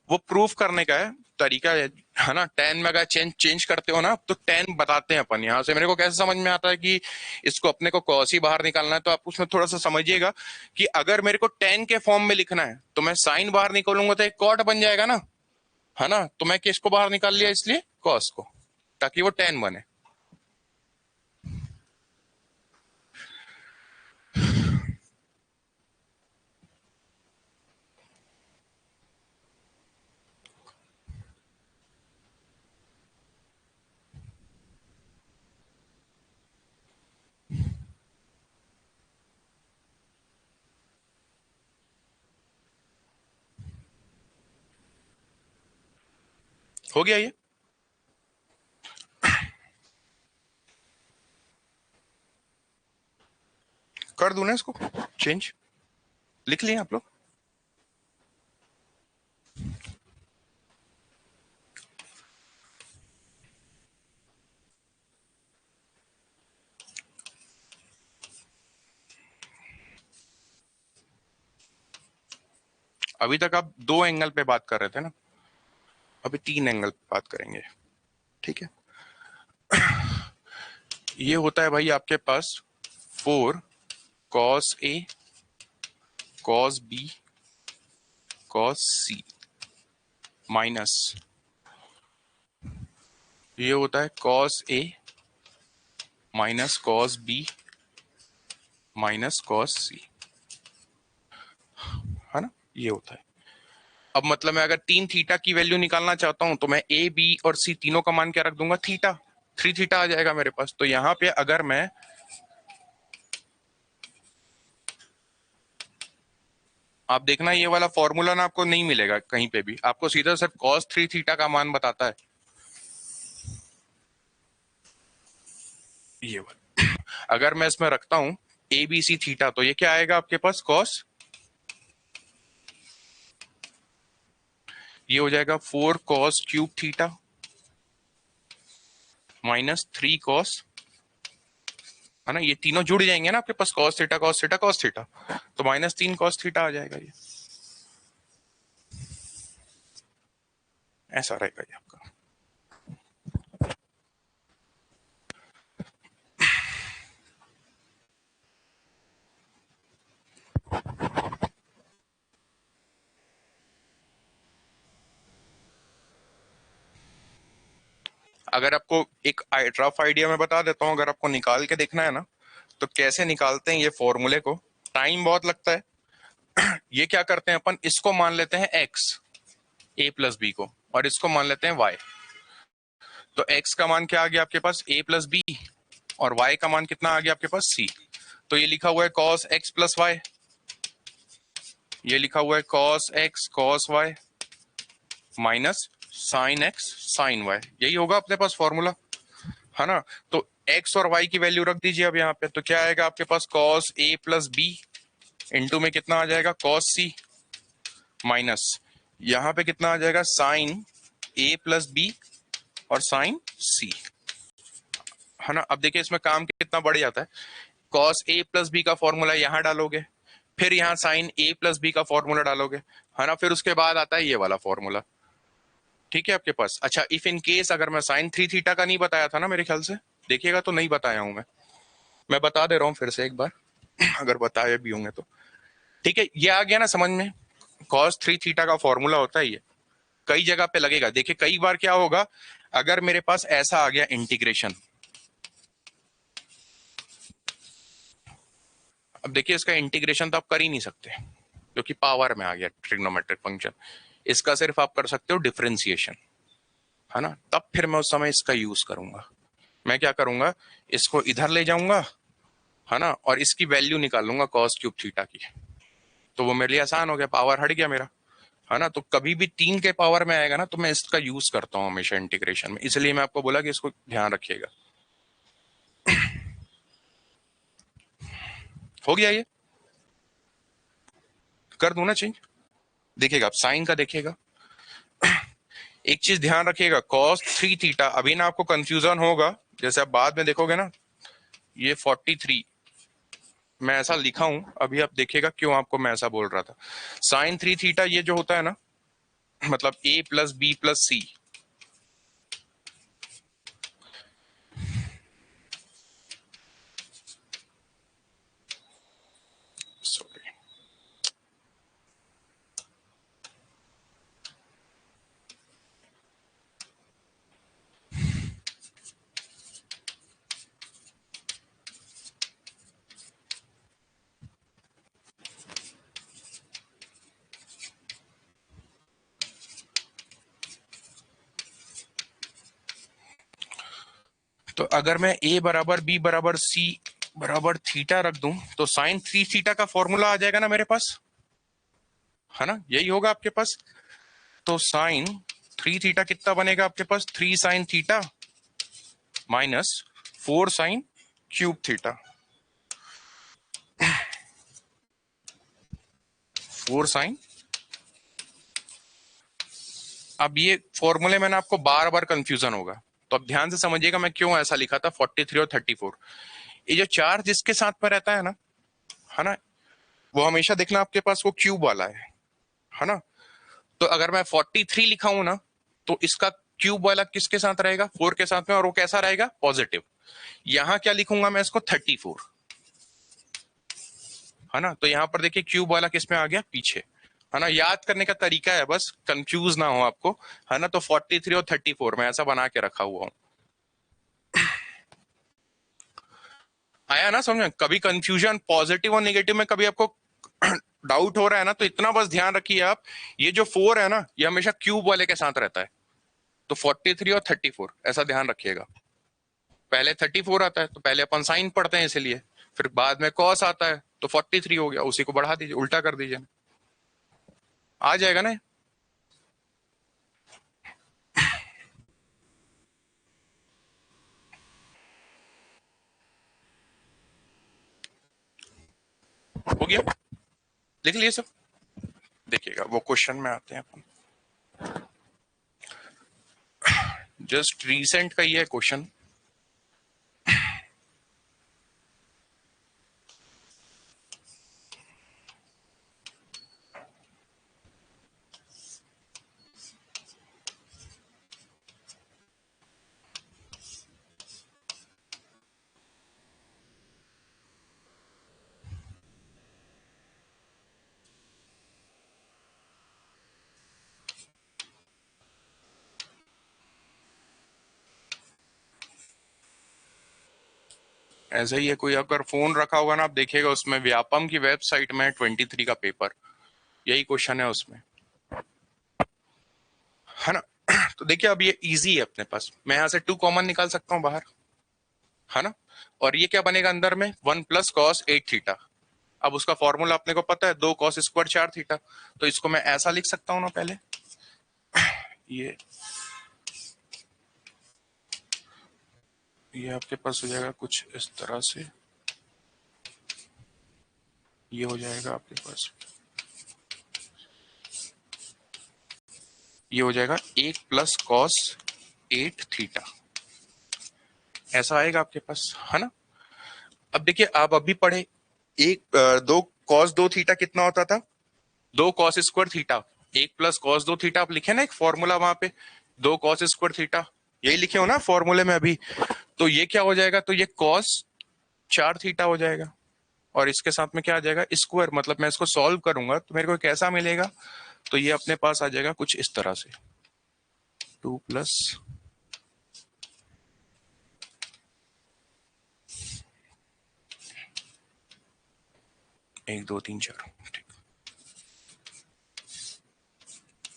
वो प्रूफ करने का है तरीका है ना। टेन में अगर चेंज चेंज करते हो ना, तो टेन बताते हैं अपन यहाँ से। मेरे को कैसे समझ में आता है कि इसको अपने को कॉस ही बाहर निकालना है, तो आप उसमें थोड़ा सा समझिएगा कि अगर मेरे को टेन के फॉर्म में लिखना है तो मैं साइन बाहर निकालूंगा तो एक कॉट बन जाएगा ना, है ना। तो मैं किसको बाहर निकाल लिया, इसलिए कॉस को, ताकि वो टेन बने। हो गया ये, कर दूं ना इसको चेंज, लिख लिए आप लोग। अभी तक आप दो एंगल पे बात कर रहे थे ना, अभी तीन एंगल पे बात करेंगे। ठीक है, ये होता है भाई आपके पास 4 cos A cos B cos C minus, ये होता है cos A minus cos B minus cos C, है ना, ये होता है। अब मतलब मैं अगर 3 थीटा की वैल्यू निकालना चाहता हूं, तो मैं A B और C तीनों का मान क्या रख दूंगा, थीटा, 3 थीटा आ जाएगा मेरे पास। तो यहां पे अगर मैं, आप देखना ये वाला फॉर्मूला ना आपको नहीं मिलेगा कहीं पे भी, आपको सीधा सिर्फ cos 3 थीटा का मान बताता है ये वाला। अगर मैं इसमें रखता हूं ABC थीटा, तो ये क्या आएगा आपके पास, कॉस, ये हो जाएगा 4 cos³ थीटा माइनस 3 cos, है ना। ये तीनों जुड़ जाएंगे ना आपके पास, cos theta cos theta cos theta, तो -3 cos थीटा आ जाएगा, ये ऐसा रहेगा ये आपका। अगर आपको एक रफ आइडिया में बता देता हूं, अगर आपको निकाल के देखना है ना, तो कैसे निकालते हैं ये फॉर्मूले को, टाइम बहुत लगता है। ये क्या करते हैं अपन, इसको मान लेते हैं x, a प्लस बी को, और इसको मान लेते हैं y। तो x का मान क्या आ गया आपके पास a प्लस बी, और y का मान कितना आ गया आपके पास c। तो ये लिखा हुआ है cos x प्लस वाई, ये लिखा हुआ है cos x cos y minus sine x sine y, यही होगा अपने पास फॉर्मूला, है ना। तो x और y की वैल्यू रख दीजिए अब यहाँ पे, तो क्या आएगा आपके पास cos a plus b into में कितना आ जाएगा cos c, माइनस यहाँ पे कितना आ जाएगा साइन a प्लस बी और साइन c, है ना। अब देखिए इसमें काम कितना बढ़ जाता है, cos a प्लस बी का फॉर्मूला यहाँ डालोगे, फिर यहाँ साइन a प्लस बी का फॉर्मूला डालोगे, है ना, फिर उसके बाद आता है ये वाला फॉर्मूला, ठीक है आपके पास। अच्छा, इफ इन केस अगर मैं साइन 3 थीटा का नहीं बताया था ना मेरे ख्याल से, देखिएगा तो नहीं बताया हूं मैं बता दे रहा हूं फिर से एक बार अगर बताए भी होंगे तो, ठीक है। ये आ गया ना समझ में, cos 3 थीटा का फॉर्मूला होता है ये, कई जगह पे लगेगा। देखिए कई बार क्या होगा, अगर मेरे पास ऐसा आ गया इंटीग्रेशन, अब देखिए इसका इंटीग्रेशन तो आप कर ही नहीं सकते क्योंकि पावर में आ गया ट्रिग्नोमेट्रिक फंक्शन, इसका सिर्फ आप कर सकते हो डिफरेंशिएशन, है ना। तब फिर मैं उस समय इसका यूज करूंगा, मैं क्या करूंगा, इसको इधर ले जाऊंगा, है ना, और इसकी वैल्यू निकाल लूंगा cos क्यूब थीटा की, तो वो मेरे लिए आसान हो गया, पावर हट गया मेरा, है ना। तो कभी भी 3 के पावर में आएगा ना तो मैं इसका यूज करता हूँ हमेशा इंटीग्रेशन में, इसलिए मैं आपको बोला कि इसको ध्यान रखिएगा। हो गया ये, कर दूं ना चेंज, देखिएगा आप साइन का देखिएगा, एक चीज ध्यान रखिएगा, cos 3 थीटा, अभी ना आपको कंफ्यूजन होगा, जैसे आप बाद में देखोगे ना, ये 43 मैं ऐसा लिखा हूं, अभी आप देखिएगा क्यों आपको मैं ऐसा बोल रहा था। साइन 3 थीटा ये जो होता है ना, मतलब a plus B plus c, sorry, तो अगर मैं a बराबर b बराबर c बराबर थीटा रख दूं तो साइन 3 थीटा का फॉर्मूला आ जाएगा ना मेरे पास, है ना, यही होगा आपके पास। तो साइन 3 थीटा कितना बनेगा आपके पास, 3 sine theta minus 4 sine cube theta, 4 sine. अब ये फॉर्मूले में ना आपको बार बार कंफ्यूजन होगा, तो अब ध्यान से समझिएगा मैं क्यों ऐसा लिखा था 43 और 34। ये जो चार्ज जिसके साथ में रहता है ना, वो हमेशा देखना आपके पास वो क्यूब वाला है ना। तो अगर मैं 43 लिखा हूं ना, तो इसका क्यूब वाला किसके साथ रहेगा, 4 के साथ में, और वो कैसा रहेगा, पॉजिटिव। यहां क्या लिखूंगा मैं इसको, 34, है ना। तो यहां पर देखिए क्यूब वाला किस में आ गया, पीछे, है ना। याद करने का तरीका है, बस कंफ्यूज ना हो आपको, है ना। तो 43 और 34 में ऐसा बना के रखा हुआ हूं, आया ना समझ में। कभी कंफ्यूजन पॉजिटिव और नेगेटिव में कभी आपको डाउट हो रहा है ना, तो इतना बस ध्यान रखिए आप, ये जो 4 है ना, ये हमेशा क्यूब वाले के साथ रहता है। तो 43 और 34 ऐसा ध्यान रखिएगा, पहले 34 आता है तो पहले अपन साइन पढ़ते हैं इसलिए, फिर बाद में कॉस आता है तो 43 हो गया, उसी को बढ़ा दीजिए, उल्टा कर दीजिए, आ जाएगा ना। हो गया, लिख लिए सब, देखिएगा वो क्वेश्चन में आते हैं अपन, जस्ट रीसेंट का ही है क्वेश्चन। ऐसा ही है, कोई अगर फोन रखा होगा ना, आप देखिएगा उसमें व्यापम की वेबसाइट में 23 का पेपर, यही क्वेश्चन है उसमें, है ना। तो देखिए अब ये इजी है अपने पास, मैं यहां से 2 कॉमन निकाल सकता हूं बाहर, है ना। और ये क्या बनेगा अंदर में, 1 प्लस कॉस 8 थीटा। अब उसका फॉर्मूला अपने को पता है, 2 कॉस स्क्वायर 4 थीटा। तो इसको मैं ऐसा लिख सकता हूं ना पहले, ये आपके पास हो जाएगा कुछ इस तरह से, ये हो जाएगा आपके पास, ये हो जाएगा 1 प्लस कॉस 8 थीटा, ऐसा आएगा आपके पास, है ना। अब देखिए आप अभी पढ़े, दो कॉस 2 थीटा कितना होता था, 2 cos square theta. 1 plus cos 2 theta आप लिखे ना एक फॉर्मूला वहां पे, 2 कॉस स्क्वायर थीटा, यही लिखे हो ना फॉर्मूले में अभी। तो ये क्या हो जाएगा, तो ये कॉस 4 थीटा हो जाएगा, और इसके साथ में क्या आ जाएगा, स्क्वायर। मतलब मैं इसको सॉल्व करूंगा तो मेरे को कैसा मिलेगा, तो ये अपने पास आ जाएगा कुछ इस तरह से, 2 प्लस 1 2 3 4, ठीक।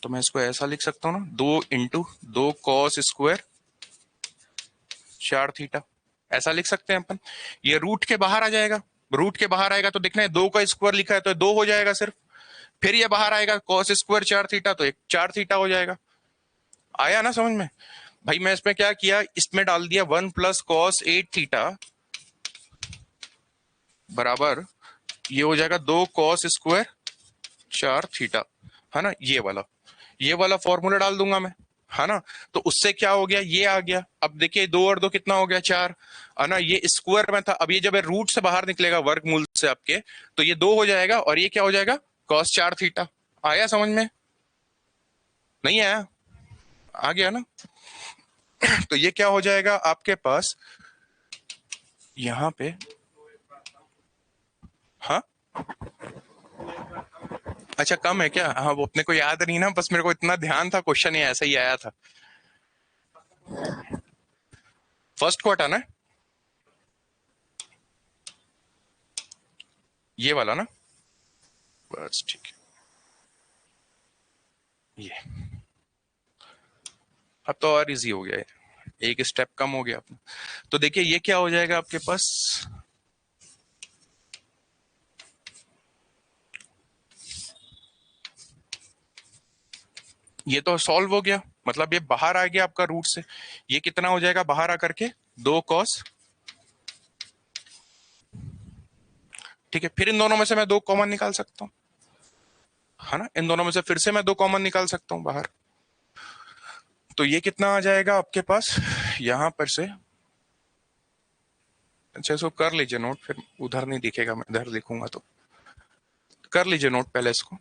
तो मैं इसको ऐसा लिख सकता हूँ ना, 2 इंटू 2 कॉस स्क्वायर 4 थीटा, ऐसा लिख सकते हैं अपन। ये रूट के बाहर आ जाएगा, रूट के बाहर आएगा तो देखना है 2 का स्क्वायर लिखा है तो 2 हो जाएगा सिर्फ। फिर ये बाहर आएगा कॉस स्क्वायर 4 थीटा, तो एक 4 थीटा हो जाएगा। आया ना समझ में भाई। मैं इसमें क्या किया, इसमें डाल दिया 1 प्लस कॉस 8 थीटा बराबर, ये हो जाएगा 2 कॉस स्क्वायर 4 थीटा, है ना। ये वाला फॉर्मूला डाल दूंगा मैं, है ना। तो उससे क्या हो गया, ये आ गया। अब देखिए 2 और 2 कितना हो गया, 4, है ना। ये स्क्वायर में था, अब ये जब रूट से बाहर निकलेगा वर्गमूल से आपके, तो ये 2 हो जाएगा, और ये क्या हो जाएगा, कॉस 4 थीटा। आया समझ में, नहीं आया, आ गया ना। तो ये क्या हो जाएगा आपके पास यहाँ पे, हाँ अच्छा कम है क्या, हाँ वो अपने को याद नहीं ना, बस मेरे को इतना ध्यान था क्वेश्चन ये ऐसा ही आया था। फर्स्ट क्वार्टर ना, ये वाला ना, बस ठीक है। ये अब तो और इजी हो गया है, एक स्टेप कम हो गया अपना। तो देखिए ये क्या हो जाएगा आपके पास, ये तो सॉल्व हो गया, मतलब ये बाहर आ गया आपका रूट से। ये कितना हो जाएगा बाहर आकर के, 2 कॉस, ठीक है। फिर इन दोनों में से मैं 2 कॉमन निकाल सकता हूँ, है ना। इन दोनों में से फिर से मैं 2 कॉमन निकाल सकता हूँ बाहर। तो ये कितना आ जाएगा आपके पास यहां पर से, अच्छा इसको कर लीजिए नोट, फिर उधर नहीं दिखेगा, मैं इधर लिखूंगा तो कर लीजिए नोट पहले इसको।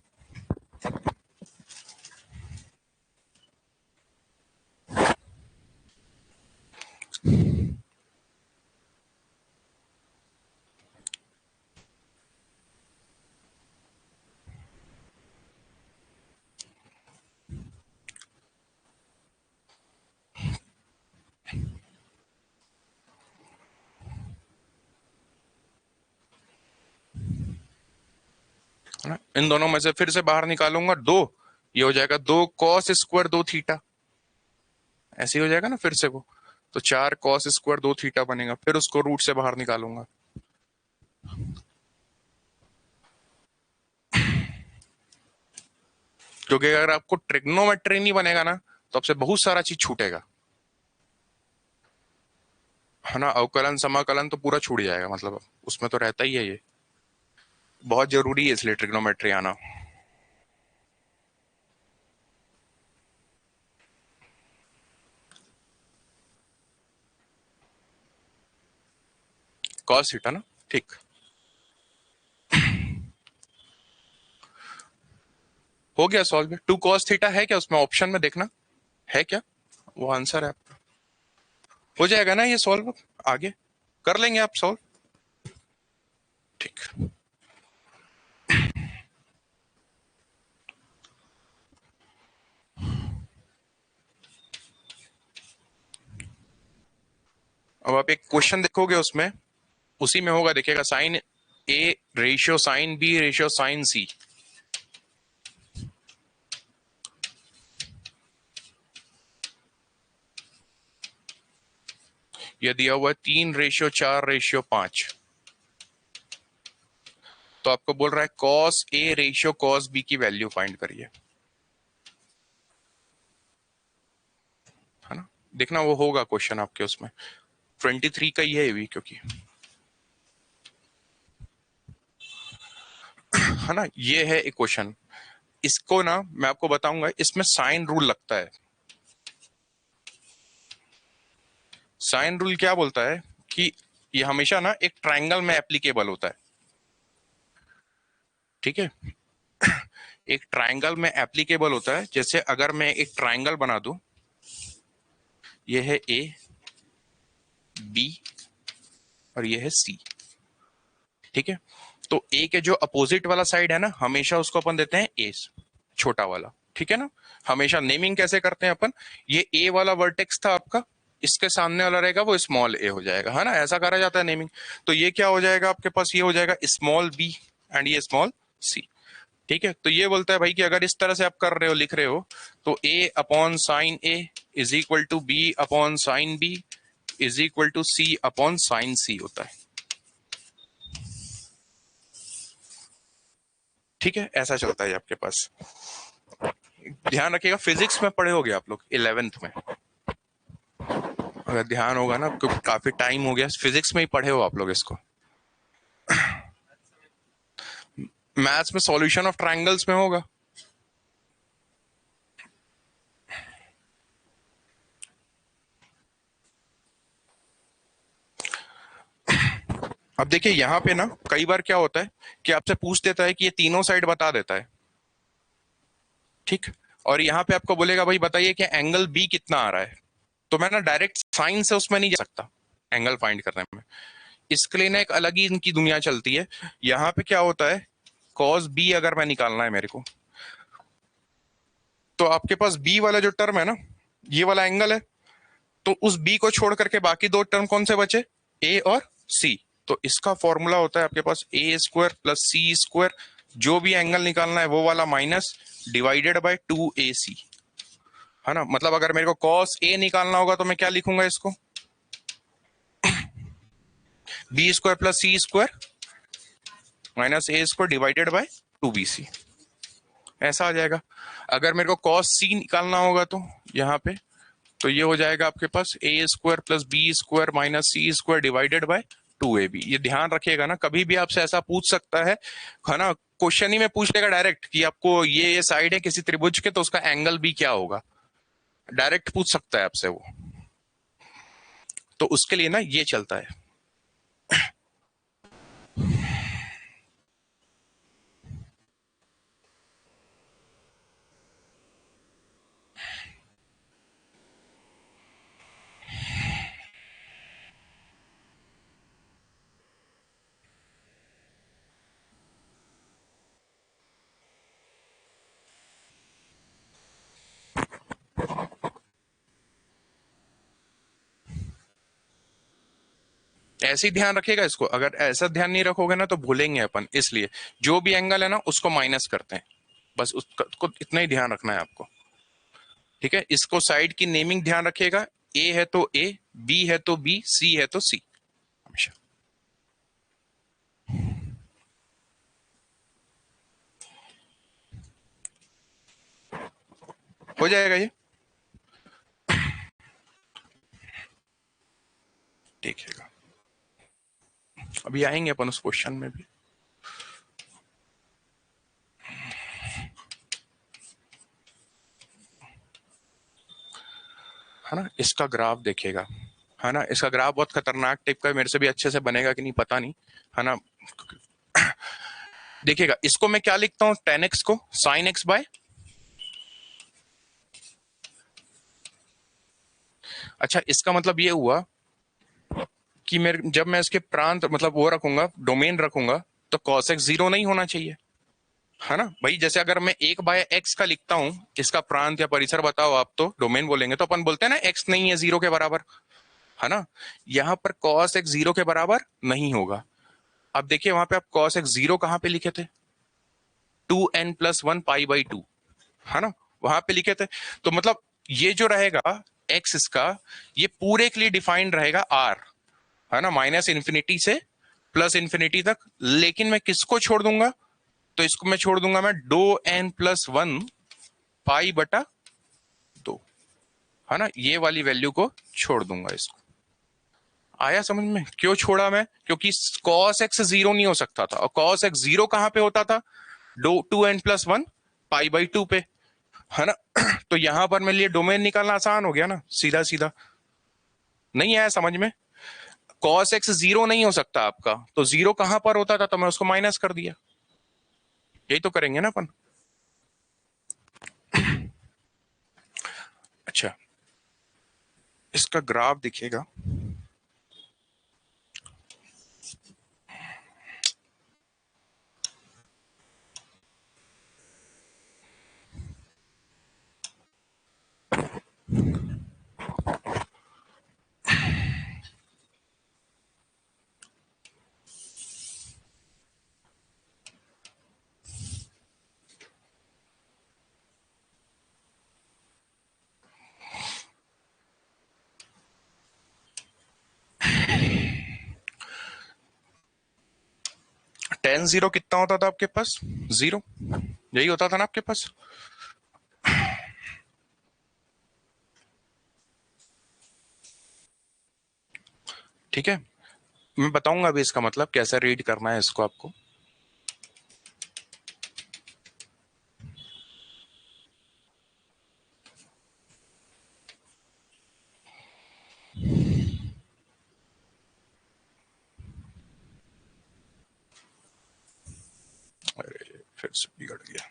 है ना, इन दोनों में से फिर से बाहर निकालूंगा 2, ये हो जाएगा 2 कॉस स्क्वायर 2 थीटा, ऐसे ही हो जाएगा ना फिर से वो। तो 4 कॉस स्क्वायर 2 थीटा बनेगा, फिर उसको रूट से बाहर निकालूंगा। क्योंकि अगर आपको ट्रिग्नोमेट्री नहीं बनेगा ना, तो आपसे बहुत सारा चीज छूटेगा, है ना। अवकलन समाकलन तो पूरा छूट जाएगा, मतलब उसमें तो रहता ही है, ये बहुत जरूरी है इसलिए ट्रिग्नोमेट्री आना। कॉस थीटा ना, ठीक। हो गया सॉल्व, 2 कॉस थीटा है क्या उसमें, ऑप्शन में देखना है क्या, वो आंसर है आपका। हो जाएगा ना ये सॉल्व, आगे कर लेंगे आप सॉल्व, ठीक। अब आप एक क्वेश्चन देखोगे उसमें, उसी में होगा, देखिएगा sine A ratio sine B ratio sine C. ये दिया हुआ है 3:4:5, तो आपको बोल रहा है cos A ratio cos B की वैल्यू फाइंड करिए, है ना। देखना वो होगा क्वेश्चन आपके उसमें 23 का ही है ये भी, क्योंकि है ना, ये है इक्वेशन। इसको ना मैं आपको बताऊंगा, इसमें साइन रूल लगता है। साइन रूल क्या बोलता है कि ये हमेशा ना एक ट्रायंगल में एप्लीकेबल होता है, ठीक है। एक ट्रायंगल में एप्लीकेबल होता है। जैसे अगर मैं एक ट्रायंगल बना दूं, ये है ए, बी और ये है सी, ठीक है। तो ए के जो अपोजिट वाला साइड है ना, हमेशा उसको अपन देते हैं ए, छोटा वाला, ठीक है ना। हमेशा नेमिंग कैसे करते हैं अपन, ये ए वाला वर्टेक्स था आपका, इसके सामने वाला रहेगा वो स्मॉल ए हो जाएगा, है ना, ऐसा करा जाता है नेमिंग। तो ये क्या हो जाएगा आपके पास, ये हो जाएगा स्मॉल बी एंड ये स्मॉल सी, ठीक है। तो ये बोलता है भाई कि अगर इस तरह से आप कर रहे हो, लिख रहे हो, तो A upon sine A is equal to B upon sine B is equal to C upon sine C होता है, ठीक है। ऐसा चलता है आपके पास। ध्यान रखिएगा, फिजिक्स में पढ़े होगे आप लोग 11th में, अगर ध्यान होगा ना, क्योंकि काफी टाइम हो गया, फिजिक्स में ही पढ़े हो आप लोग इसको। मैथ्स में सॉल्यूशन ऑफ ट्रायंगल्स में होगा। अब देखिए यहां पे ना कई बार क्या होता है कि आपसे पूछ देता है कि ये तीनों साइड बता देता है, ठीक। और यहाँ पे आपको बोलेगा भाई बताइए कि एंगल बी कितना आ रहा है, तो मैं ना डायरेक्ट साइन से उसमें नहीं जा सकता एंगल फाइंड करने में। इसके लिए ना एक अलग ही इनकी दुनिया चलती है। यहाँ पे क्या होता है, कॉस बी अगर मैं निकालना है मेरे को, तो आपके पास बी वाला जो टर्म है ना, ये वाला एंगल है, तो उस बी को छोड़ करके बाकी दो टर्म कौन से बचे, ए और सी। तो इसका फॉर्मूला होता है आपके पास A square plus c square, जो भी एंगल निकालना है वो वाला माइनस डिवाइडेड बाय 2ac, है ना। मतलब अगर मेरे को कॉस ए निकालना होगा तो मैं क्या लिखूंगा इसको, b square plus c square minus a square divided by 2bc, ऐसा आ जाएगा। अगर मेरे को कॉस सी निकालना होगा तो यहाँ पे, तो ये हो जाएगा आपके पास A square plus B square minus C square divided by 2ab। ये ध्यान रखिएगा ना, कभी भी आपसे ऐसा पूछ सकता है ना, क्वेश्चन ही में पूछ लेगा डायरेक्ट कि आपको ये साइड है किसी त्रिभुज के, तो उसका एंगल भी क्या होगा, डायरेक्ट पूछ सकता है आपसे वो। तो उसके लिए ना ये चलता है। ऐसे ही ध्यान रखिएगा इसको, अगर ऐसा ध्यान नहीं रखोगे ना तो भूलेंगे अपन, इसलिए जो भी एंगल है ना उसको माइनस करते हैं, बस उसको इतना ही ध्यान रखना है आपको, ठीक है। इसको साइड की नेमिंग ध्यान रखिएगा, ए है तो ए, बी है तो बी, सी है तो सी, हमेशा। हो जाएगा ये, देखिएगा अभी आएंगे अपन उस क्वेश्चन में भी। है ना, इसका ग्राफ देखिएगा, है ना, इसका ग्राफ बहुत खतरनाक टाइप का है, मेरे से भी अच्छे से बनेगा कि नहीं पता नहीं, है ना। देखिएगा इसको मैं क्या लिखता हूं, tan x को sin x बाय, अच्छा इसका मतलब ये हुआ कि मेरे जब मैं इसके प्रांत मतलब वो रखूंगा, डोमेन रखूंगा, तो cos x 0 नहीं होना चाहिए, है ना भाई। जैसे अगर मैं 1/x का लिखता हूं, इसका प्रांत या परिसर बताओ आप, तो डोमेन बोलेंगे, तो अपन बोलते हैं ना x नहीं है 0 के बराबर, है ना। यहां पर cos x 0 के बराबर नहीं होगा। अब देखिए वहां पे आप cos x 0 कहां पे लिखे थे, 2n+1 π/2, है ना, वहां पे लिखे थे। तो मतलब ये जो रहेगा एक्स इसका ये पूरे के लिए डिफाइंड रहेगा आर, है ना, माइनस इन्फिनिटी से प्लस इन्फिनिटी तक। लेकिन मैं किसको छोड़ दूंगा, तो इसको मैं छोड़ दूंगा मैं डो एन प्लस वन पाई बटा दो, है ना, ये वाली वैल्यू को छोड़ दूंगा इसको। आया समझ में? क्यों छोड़ा मैं? क्योंकि cos x जीरो नहीं हो सकता था, और cos x जीरो कहां पे होता था, डो two n plus one pi by two पे, है ना। तो यहां पर मेरे लिए डोमेन निकालना आसान हो गया ना, सीधा सीधा। नहीं आया समझ में? cos x जीरो नहीं हो सकता आपका, तो जीरो कहां पर होता था, तो मैं उसको माइनस कर दिया। यही तो करेंगे ना अपन। अच्छा, इसका ग्राफ दिखेगा। टेन जीरो कितना होता था आपके पास, जीरो, यही होता था ना आपके पास। ठीक है, मैं बताऊंगा अभी इसका मतलब कैसे रीड करना है इसको आपको। अरे फिर से बिगड़ गया।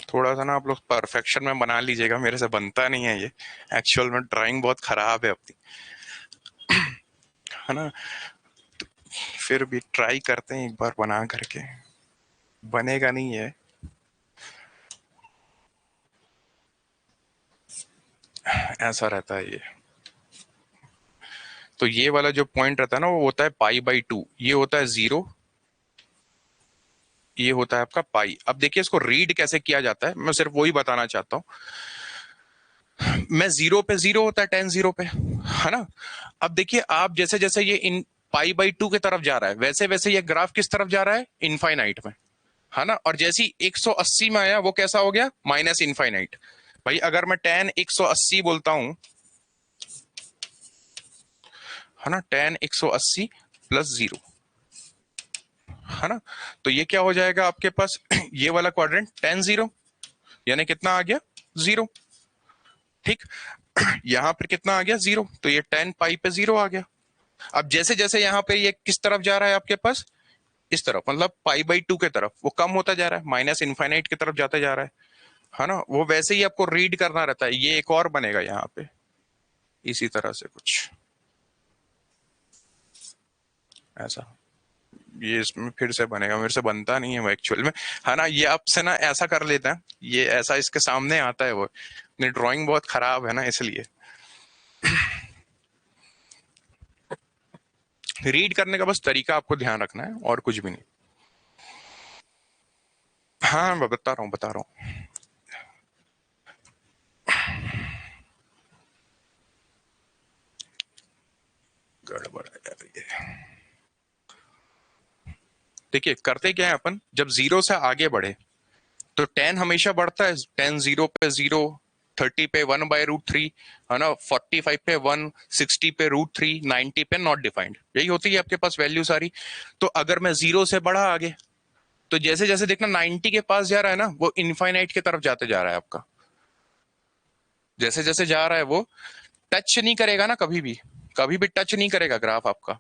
थोड़ा सा ना आप लोग परफेक्शन में बना लीजिएगा, मेरे से बनता नहीं है ये। एक्चुअल में ड्राइंग बहुत खराब है अपनी, है ना। फिर भी ट्राई करते हैं एक बार बना करके, बनेगा नहीं है। ऐसा रहता है ये। तो ये वाला जो पॉइंट रहता है ना, वो होता है पाई बाई टू, ये होता है जीरो, ये होता है आपका पाई। अब देखिए इसको रीड कैसे किया जाता है, मैं सिर्फ वही बताना चाहता हूँ। मैं जीरो पे जीरो होता है टेन जीरो पे, है ना। अब देखिए आप जैसे जैसे ये इन पाई बाई टू की तरफ जा रहा है, वैसे वैसे ये ग्राफ किस तरफ जा रहा है, इनफाइनाइट में, है ना। और जैसे ही 180 में आया वो कैसा हो गया, माइनस इनफाइनाइट। भाई अगर मैं टेन 180 बोलता हूं, है ना, टेन 180 प्लस जीरो, है ना, तो ये क्या हो जाएगा आपके पास, ये वाला क्वाड्रेंट टेन जीरो, यानी कितना आ गया, जीरो। ठीक, यहां पर कितना आ गया, जीरो, तो ये टेन पाई पे जीरो आ गया। अब जैसे जैसे यहाँ पे ये किस तरफ जा रहा है आपके पास, इस तरफ, मतलब पाई बाई टू के तरफ, वो कम होता जा रहा है, माइनस इनफाइनाइट की तरफ जाता जा रहा है ना। वो वैसे ही आपको रीड करना रहता है। ये एक और बनेगा यहाँ पे इसी तरह से कुछ ऐसा, ये इसमें फिर से बनेगा, मेरे से बनता नहीं है वो एक्चुअल में, है ना। ये आपसे ना ऐसा कर लेते हैं, ये ऐसा इसके सामने आता है, वो ड्राइंग बहुत खराब है ना, इसलिए। रीड करने का बस तरीका आपको ध्यान रखना है, और कुछ भी नहीं। हाँ मैं बता रहा हूँ। गड़बड़ है यार ये। देखिए करते क्या है अपन, जब जीरो से आगे बढ़े तो टेन हमेशा बढ़ता है, टेन जीरो पे जीरो, थर्टी पे वन बाय रूट थ्री, है ना, 45 पे वन, 60 पे रूट थ्री, 90 पे नॉट डिफाइंड, यही होती है आपके पास वैल्यू सारी। तो अगर मैं जीरो से बढ़ा आगे, तो जैसे जैसे देखना 90 के पास जा रहा है ना, वो इनफाइनाइट की तरफ जाते जा रहा है आपका। जैसे जैसे जा रहा है वो टच नहीं करेगा ना, कभी भी, कभी भी टच नहीं करेगा ग्राफ आपका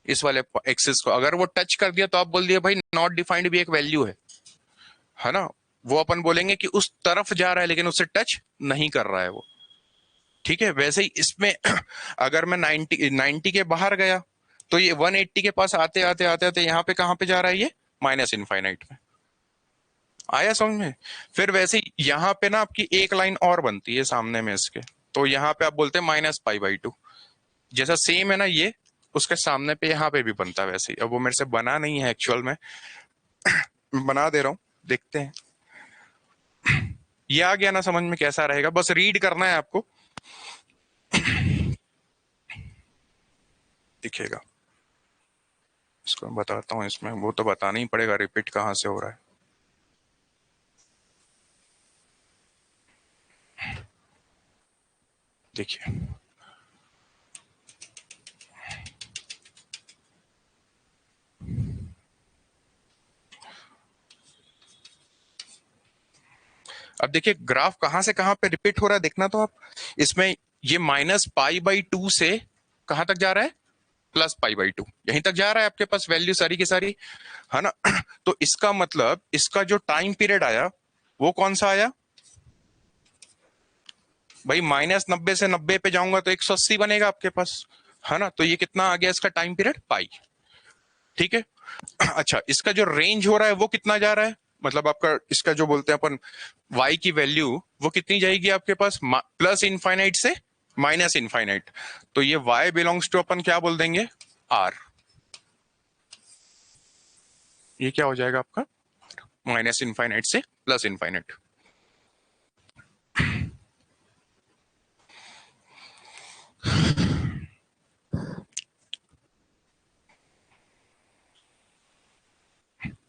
इस वाले एक्सिस को। अगर वो टच कर दिया तो आप बोल दिए भाई नॉट डिफाइंड भी एक वैल्यू है ना। वो अपन बोलेंगे कि उस तरफ जा रहा है लेकिन उससे टच नहीं कर रहा है वो। ठीक है, वैसे ही इसमें अगर मैं 90 के बाहर गया, तो ये 180 के पास आते आते आते आते यहाँ पे कहाँ पे जा रहा है, ये माइनस इनफाइनाइट में। आया समझ में? फिर वैसे ही यहाँ पे ना आपकी एक लाइन और बनती है सामने में इसके, तो यहाँ पे आप बोलते हैं माइनस पाई बाई टू, जैसा सेम है ना ये, उसके सामने पे यहाँ पे भी बनता है वैसे ही। अब वो मेरे से बना नहीं है एक्चुअल में, बना दे रहा हूँ, देखते हैं। ये आ गया ना समझ में कैसा रहेगा, बस रीड करना है आपको, दिखेगा। इसको मैं बताता हूँ, इसमें वो तो बताना ही पड़ेगा रिपीट कहाँ से हो रहा है। देखिए अब देखिए ग्राफ कहां से कहां पे रिपीट हो रहा है देखना तो आप, इसमें ये -π/2 से कहां तक जा रहा है, +π/2, यहीं तक जा रहा है आपके पास वैल्यू सारी की सारी, है ना। तो इसका मतलब इसका जो टाइम पीरियड आया वो कौन सा आया भाई, -90 से 90 पे जाऊंगा तो 180 बनेगा आपके पास, है ना। तो ये कितना आ गया इसका टाइम पीरियड, पाई। ठीक है। अच्छा, इसका जो रेंज हो रहा है वो कितना जा रहा है, मतलब आपका इसका जो बोलते हैं अपन y की वैल्यू वो कितनी जाएगी आपके पास, प्लस इनफाइनाइट से माइनस इनफाइनाइट। तो ये y बिलोंग्स टू अपन क्या बोल देंगे, r। ये क्या हो जाएगा आपका, माइनस इनफाइनाइट से प्लस इनफाइनाइट।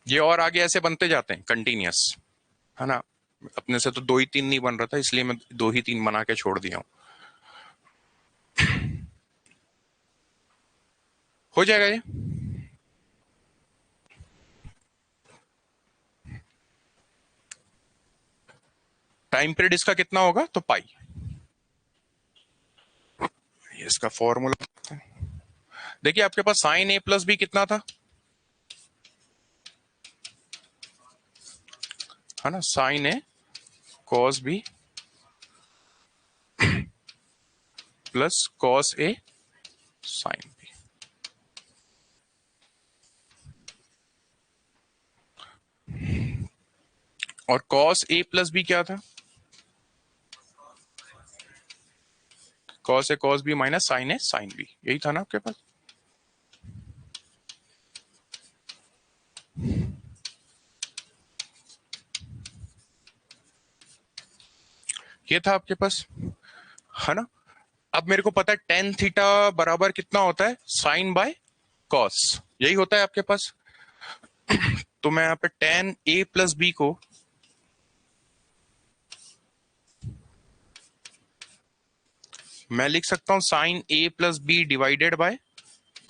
ये और आगे ऐसे बनते जाते हैं कंटिन्यूअस, है ना। अपने से तो 2 ही 3 नहीं बन रहा था, इसलिए मैं 2 ही 3 बना के छोड़ दिया हूं। हो जाएगा ये। टाइम पीरियड इसका कितना होगा, तो पाई। इसका फॉर्मूला देखिए, आपके पास साइन a+b कितना था, है ना, sine a cos b plus cos a sine b। और cos a+b क्या था, cos a cos b minus sine a sine b, यही था ना आपके पास। ये था आपके पास, है ना। अब मेरे को पता है टेन थीटा बराबर कितना होता है, साइन बाय कॉस, यही होता है आपके पास। तो मैं यहाँ पे टेन a+b को मैं लिख सकता हूं sign a+b divided by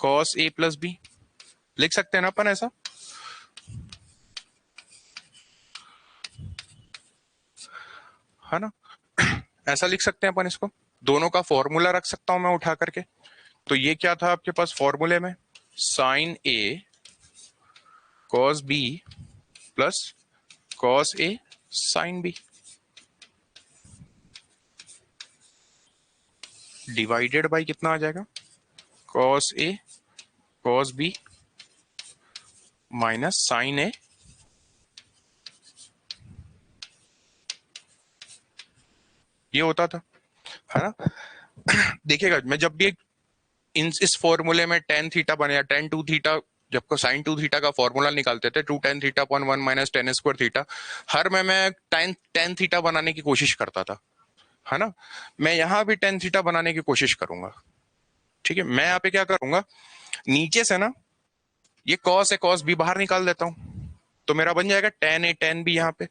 cos a+b, लिख सकते हैं ना अपन ऐसा, है ना। ऐसा लिख सकते हैं अपन इसको, दोनों का फॉर्मूला रख सकता हूं मैं उठा करके। तो ये क्या था आपके पास फॉर्मूले में, sine a cos b plus cos a sine b divided by कितना आ जाएगा, cos a cos b minus sine a, ये होता था, है ना। देखिएगा मैं जब भी इस फॉर्मूले में टेन थीटा बने या टेन टू थीटा, जब को साइन टू थीटा का फॉर्मूला निकालते थे, 2 tan theta upon 1 minus tan square theta, हर में मैं टेन थीटा बनाने की कोशिश करता था, है ना। मैं यहां भी टेन थीटा बनाने की कोशिश करूंगा। ठीक है, मैं यहाँ पे क्या करूंगा, नीचे से ना ये कॉस है कॉस बी बाहर निकाल देता हूं, तो मेरा बन जाएगा टेन ए टेन बी यहाँ पे।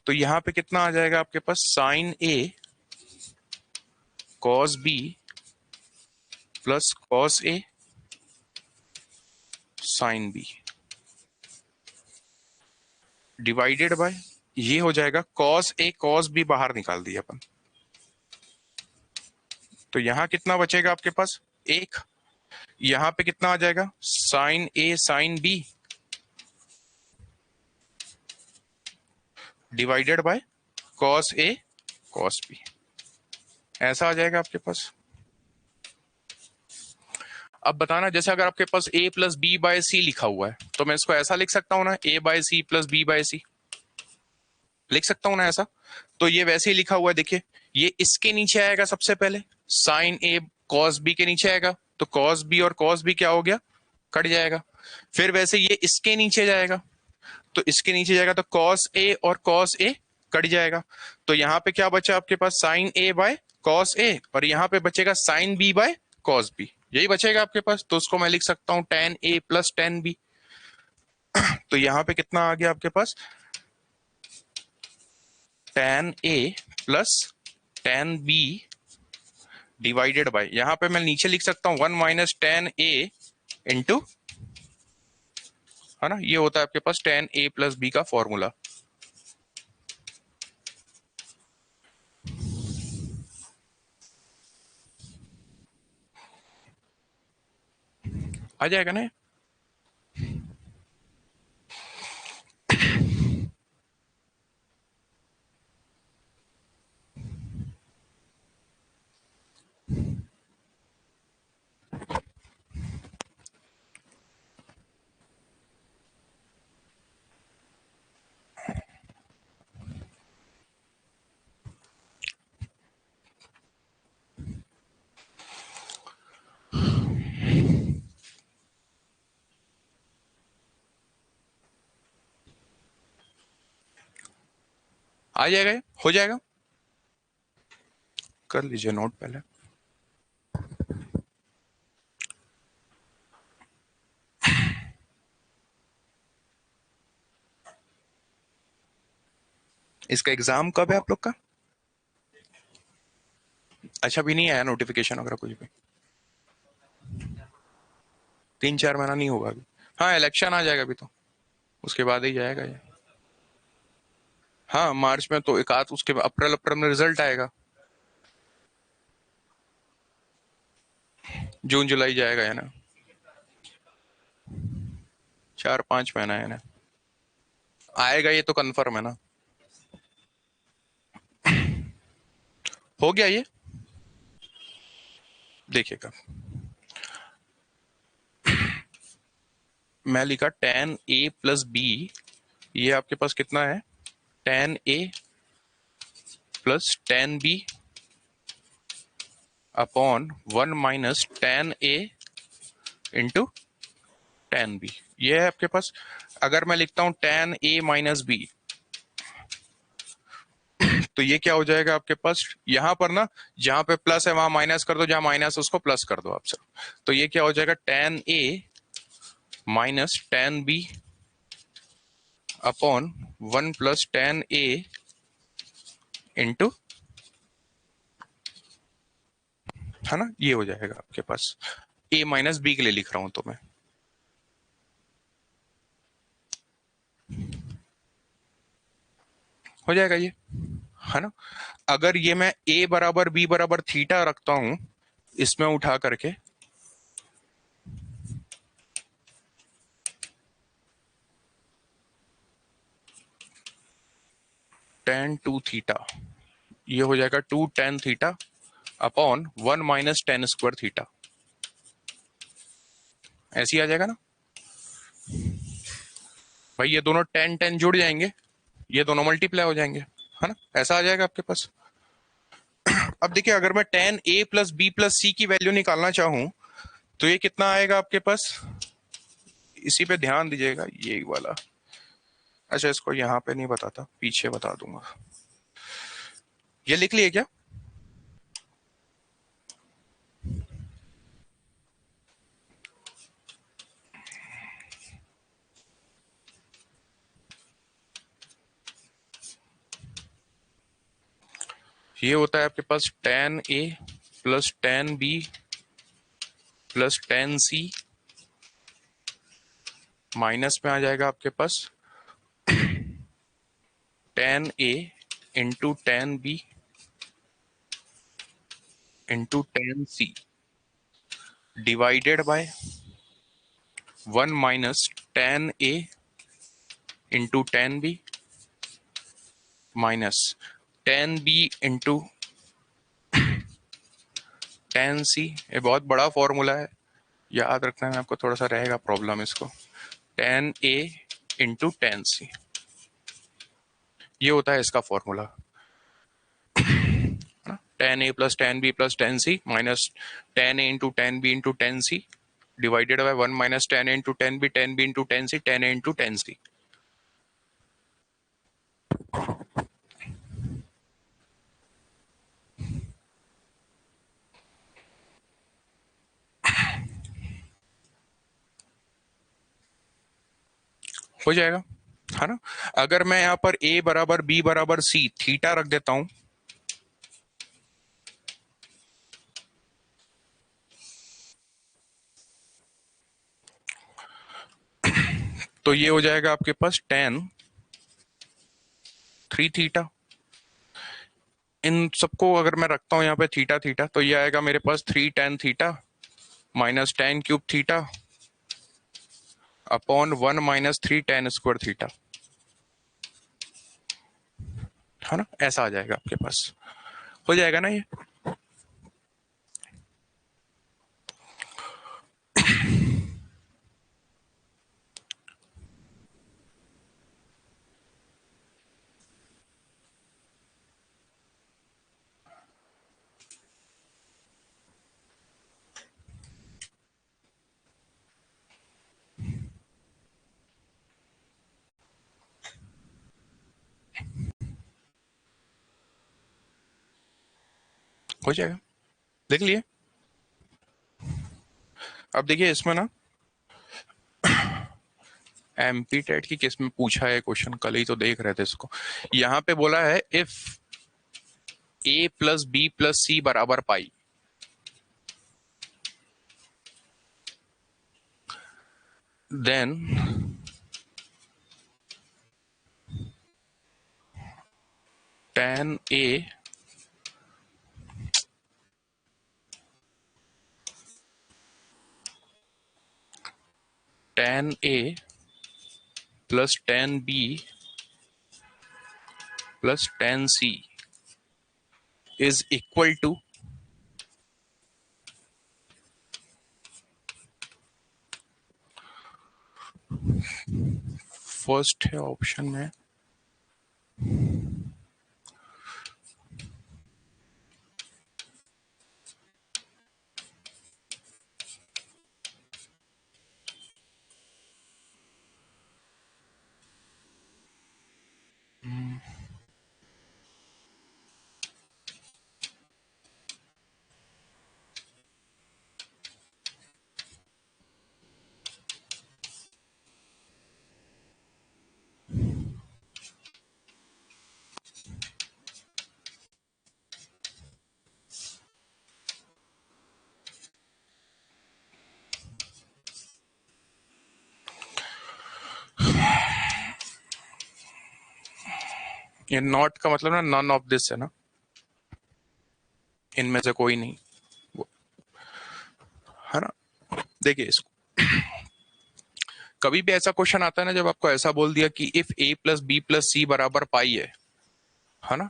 तो यहाँ पे कितना आ जाएगा आपके पास, sine A cos B plus cos A sine B divided by, ये हो जाएगा कॉस ए कॉस बी बाहर निकाल दिया अपन, तो यहां कितना बचेगा आपके पास, एक। यहां पे कितना आ जाएगा, sine a sine B divided by cos a cos b, ऐसा आ जाएगा आपके पास। अब बताना, जैसे अगर आपके पास a+b/c लिखा हुआ है, तो मैं इसको ऐसा लिख सकता हूं ना, a/c प्लस b/c, लिख सकता हूं ना ऐसा। तो ये वैसे ही लिखा हुआ है, देखिए ये इसके नीचे आएगा सबसे पहले, साइन a cos b के नीचे आएगा, तो cos b और cos b क्या हो गया, कट जाएगा। फिर वैसे ये इसके नीचे जाएगा, तो इसके नीचे जाएगा तो cos a और cos a कट जाएगा। तो यहाँ पे क्या बचा आपके पास, sin a by cos a, और यहाँ पे बचेगा sin b by cos b, यही बचेगा आपके पास। तो उसको मैं लिख सकता हूँ tan a plus tan b। तो यहाँ पे कितना आ गया आपके पास, tan a plus tan b divided bye, यहाँ पे मैं नीचे लिख सकता हूँ 1 माइनस tan a इंटू, है ना, ये होता है आपके पास tan a प्लस b का फॉर्मूला। आ जाएगा ना, आ जाएगा, ये हो जाएगा। कर लीजिए नोट पहले। इसका एग्जाम कब है आप लोग का? अच्छा, भी नहीं आया नोटिफिकेशन वगैरह कुछ भी? 3-4 महीना नहीं होगा अभी। हाँ, इलेक्शन आ जाएगा अभी तो, उसके बाद ही जाएगा ये। हाँ, मार्च में तो एक आध, उसके बाद अप्रैल अप्रैल में रिजल्ट आएगा, जून जुलाई जाएगा, है ना। 4-5 महीना है ना, आएगा ये तो कंफर्म है ना। हो गया ये, देखिएगा। मैं लिखा tan a प्लस b, ये आपके पास कितना है, tan a plus tan b upon 1 minus tan a into tan b, ये है आपके पास। अगर मैं लिखता हूं tan a माइनस b, तो ये क्या हो जाएगा आपके पास, यहां पर ना जहां पे प्लस है वहां माइनस कर दो, जहां माइनस उसको प्लस कर दो आप सब। तो ये क्या हो जाएगा, tan a minus tan b upon 1 plus tan a into, है ना, ये हो जाएगा आपके पास। a माइनस b के लिए लिख रहा हूं तो मैं, हो जाएगा ये, है ना। अगर ये मैं a बराबर b बराबर थीटा रखता हूं इसमें उठा करके, tan 2 थीटा, ये हो जाएगा 2 tan theta upon 1 minus tan square theta, ऐसे ही आ जाएगा ना भाई। ये दोनों tan tan जुड़ जाएंगे, ये दोनों मल्टीप्लाई हो जाएंगे, है ना, ऐसा आ जाएगा आपके पास। अब देखिए, अगर मैं tan a plus b plus c की वैल्यू निकालना चाहूं तो ये कितना आएगा आपके पास, इसी पे ध्यान दीजिएगा, ये वाला। अच्छा, इसको यहाँ पे नहीं बताता, पीछे बता दूंगा। ये लिख लिए क्या, ये होता है आपके पास tan a plus tan b plus tan c, minus में आ जाएगा आपके पास tan a into tan b into tan c divided by 1 minus tan a into tan b minus tan b into tan c। ये बहुत बड़ा formula है, याद रखना है आपको, थोड़ा सा रहेगा प्रॉब्लम इसको। tan a into tan c, ये होता है इसका फॉर्मूला। Tan A plus tan B plus tan C minus tan A into tan B into tan C divided by one minus tan A into tan B into tan C tan A into tan C. हो जाएगा, है ना। अगर मैं यहाँ पर a बराबर b बराबर c थीटा रख देता हूं तो ये हो जाएगा आपके पास टेन थ्री थीटा। इन सबको अगर मैं रखता हूं यहाँ पे थीटा थीटा तो ये आएगा मेरे पास three tan theta minus tan cube theta upon one minus three tan square theta, है ना। ऐसा आ जाएगा आपके पास, हो जाएगा ना ये। हो जाएगा, देख लिए। अब देखिए इसमें ना एमपी टेट की किस में पूछा है क्वेश्चन, कल ही तो देख रहे थे इसको। यहाँ पे बोला है if A plus B plus C बराबर pi, then tan A tan A plus tan B plus tan C is equal to, first है ऑप्शन में ये नॉट का मतलब ना नन ऑफ दिस है ना, इनमें से कोई नहीं, है ना। देखिए इसको कभी भी ऐसा क्वेश्चन आता है ना जब आपको ऐसा बोल दिया कि if A plus B plus C बराबर पाई है ना,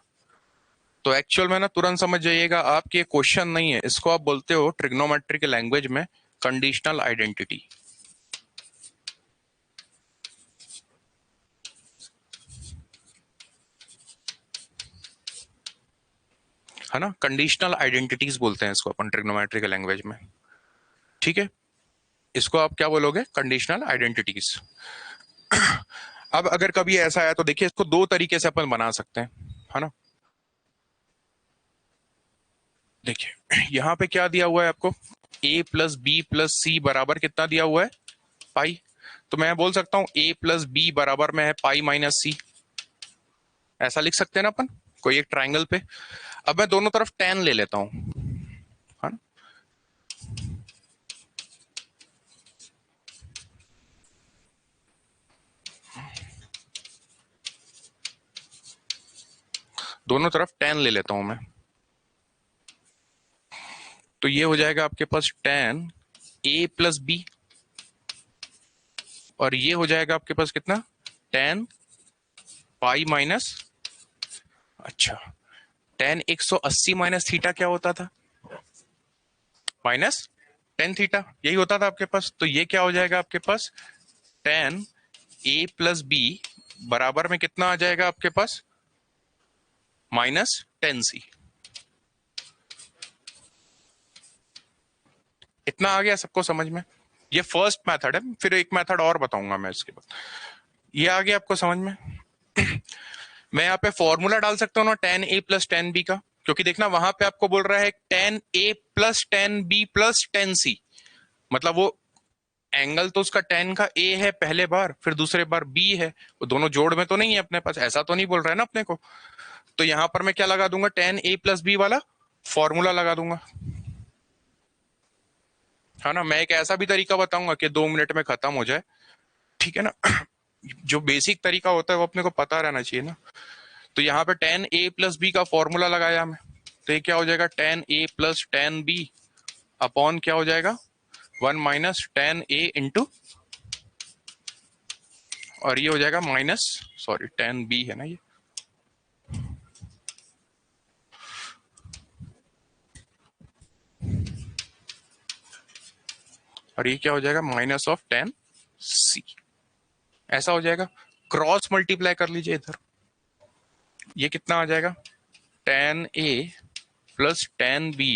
तो एक्चुअल में ना तुरंत समझ जाइएगा आपके ये क्वेश्चन नहीं है, इसको आप बोलते हो ट्रिग्नोमेट्री के लैंग्वेज में कंडीशनल आइडेंटिटी, है ना। कंडीशनल आइडेंटिटीज बोलते हैं इसको अपन ट्रिग्नोमेट्री के लैंग्वेज में, ठीक है। इसको आप क्या बोलोगे, कंडीशनल आइडेंटिटीज। अब अगर कभी ऐसा आया तो देखिए इसको दो तरीके से अपन बना सकते हैं, है ना। देखिए यहां पे क्या दिया हुआ है आपको, a plus B plus C बराबर कितना दिया हुआ है, पाई। तो मैं बोल सकता हूं a प्लस बी बराबर में है पाई माइनस सी, ऐसा लिख सकते हैं ना अपन कोई एक ट्राइंगल पे। अब मैं दोनों तरफ tan ले लेता हूं, है ना। दोनों तरफ tan ले लेता हूं मैं, तो ये हो जाएगा आपके पास tan a प्लस बी, और ये हो जाएगा आपके पास कितना, tan पाई माइनस, अच्छा tan 180 माइनस थीटा क्या होता था, माइनस टेन थीटा, यही होता था आपके पास। तो ये क्या हो जाएगा आपके पास, tan a प्लस बी बराबर में कितना आ जाएगा आपके पास, माइनस टेन सी। इतना आ गया सबको समझ में? ये फर्स्ट मेथड है, फिर एक मेथड और बताऊंगा मैं इसके बाद। ये आ गया आपको समझ में? मैं यहाँ पे फॉर्मूला डाल सकता हूँ ना tan a plus tan b का, क्योंकि देखना वहां पे आपको बोल रहा है tan a plus tan b plus tan c, मतलब वो एंगल तो उसका tan का a है पहले बार, फिर दूसरे बार b है, वो दोनों जोड़ में तो नहीं है अपने पास, ऐसा तो नहीं बोल रहा है ना अपने को। तो यहां पर मैं क्या लगा दूंगा, tan a प्लस b वाला फॉर्मूला लगा दूंगा, है ना। मैं एक ऐसा भी तरीका बताऊंगा कि 2 मिनट में खत्म हो जाए, ठीक है ना। जो बेसिक तरीका होता है वो अपने को पता रहना चाहिए ना। तो यहाँ पे tan a प्लस बी का फॉर्मूला लगाया मैं, तो ये क्या हो जाएगा, tan a plus tan b upon क्या हो जाएगा, 1 माइनस tan a इंटू, और ये हो जाएगा माइनस, सॉरी tan b है ना ये, और ये क्या हो जाएगा, माइनस ऑफ tan c, ऐसा हो जाएगा। क्रॉस मल्टीप्लाई कर लीजिए इधर, ये कितना आ जाएगा, tan a plus tan b।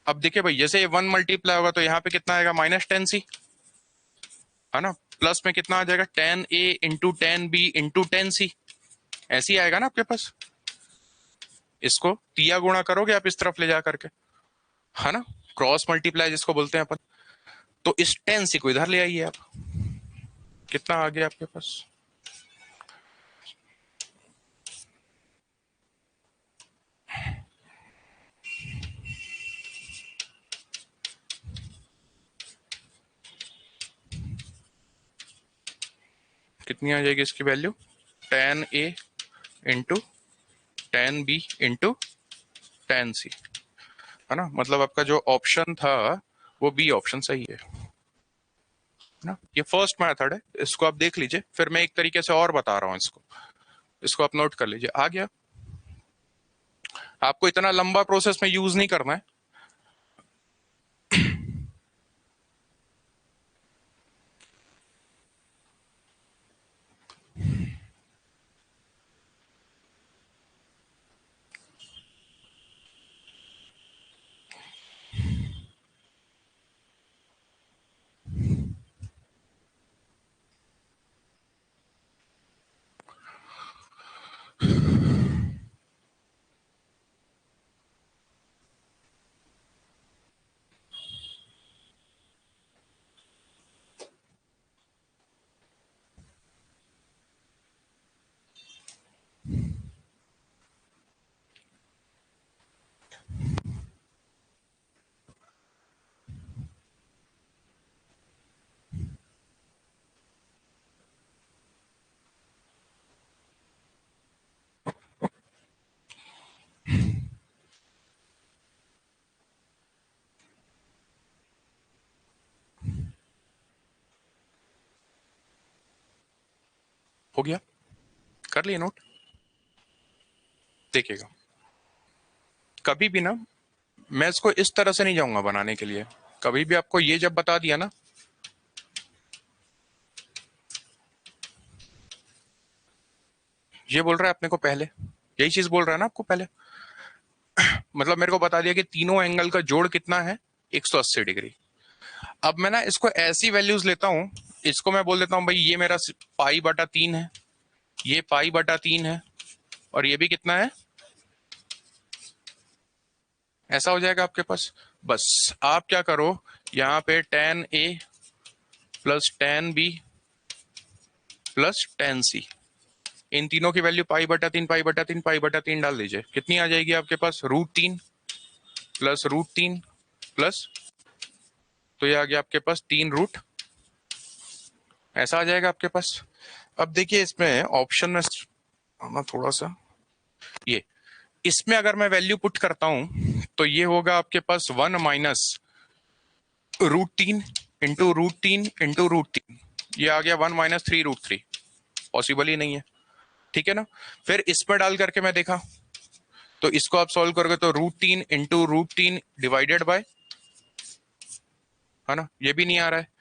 अब देखिए भाई, जैसे ये 1 मल्टीप्लाई होगा तो यहाँ पे कितना आएगा, माइनस tan c, है ना। प्लस में कितना आ जाएगा, tan a into tan b into tan c, ऐसे ही आएगा ना आपके पास। इसको तिया गुणा करोगे आप इस तरफ ले जा करके, है ना, क्रॉस मल्टीप्लाई जिसको बोलते हैं अपन। तो इस tan c को इधर ले आइए आप, कितना आ गया आपके पास, कितनी आ जाएगी इसकी value, tan a into tan b into tan c, है ना। मतलब आपका जो ऑप्शन था वो बी ऑप्शन सही है ना। ये फर्स्ट मेथड है, इसको आप देख लीजिए, फिर मैं एक तरीके से और बता रहा हूँ इसको, इसको आप नोट कर लीजिए। आ गया, आपको इतना लंबा प्रोसेस में यूज नहीं करना है। हो गया, कर लिए नोट। देखिएगा, कभी भी ना मैं इसको इस तरह से नहीं जाऊंगा बनाने के लिए, कभी भी आपको ये जब बता दिया ना, ये बोल रहा है अपने को पहले, यही चीज बोल रहा है ना आपको पहले, मतलब मेरे को बता दिया कि तीनों एंगल का जोड़ कितना है, 180 डिग्री। अब मैं ना इसको ऐसी वैल्यूज लेता हूं, इसको मैं बोल देता हूं भाई ये मेरा पाई/3 है, ये पाई/3 है, और ये भी कितना है, ऐसा हो जाएगा आपके पास। बस आप क्या करो, यहाँ पे tan a plus tan b plus tan c, इन तीनों की वैल्यू पाई/3 पाई/3 पाई/3 डाल दीजिए, कितनी आ जाएगी आपके पास, √3 प्लस √3 प्लस, तो ये आ गया आपके पास 3 ऐसा आ जाएगा आपके पास। अब देखिए इसमें ऑप्शन में आना थोड़ा सा, ये इसमें अगर मैं वैल्यू पुट करता हूं तो ये होगा आपके पास 1 माइनस √3 इंटू √3 इंटू √3, ये आ गया 1 माइनस 3 √3, पॉसिबल ही नहीं है, ठीक है ना। फिर इसमें डाल करके मैं देखा, तो इसको आप सॉल्व करोगे तो √3 इंटू √3 डिवाइडेड बाय, है ना, ये भी नहीं आ रहा है।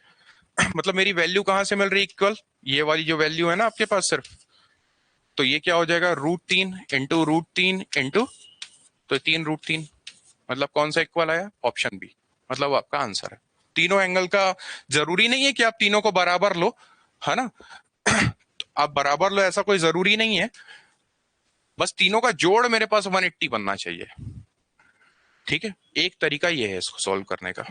मतलब मेरी वैल्यू कहां से मिल रही है, इक्वल, ये वाली जो वैल्यू है ना आपके पास सिर्फ, तो ये क्या हो जाएगा, √3 इंटू √3 इंटू, तो 3 √3, मतलब कौन सा इक्वल आया? ऑप्शन बी, मतलब आपका आंसर है। तीनों एंगल का जरूरी नहीं है कि आप तीनों को बराबर लो, है ना। आप बराबर लो ऐसा कोई जरूरी नहीं है, बस तीनों का जोड़ मेरे पास 180 बनना चाहिए। ठीक है, एक तरीका ये है इसको सॉल्व करने का।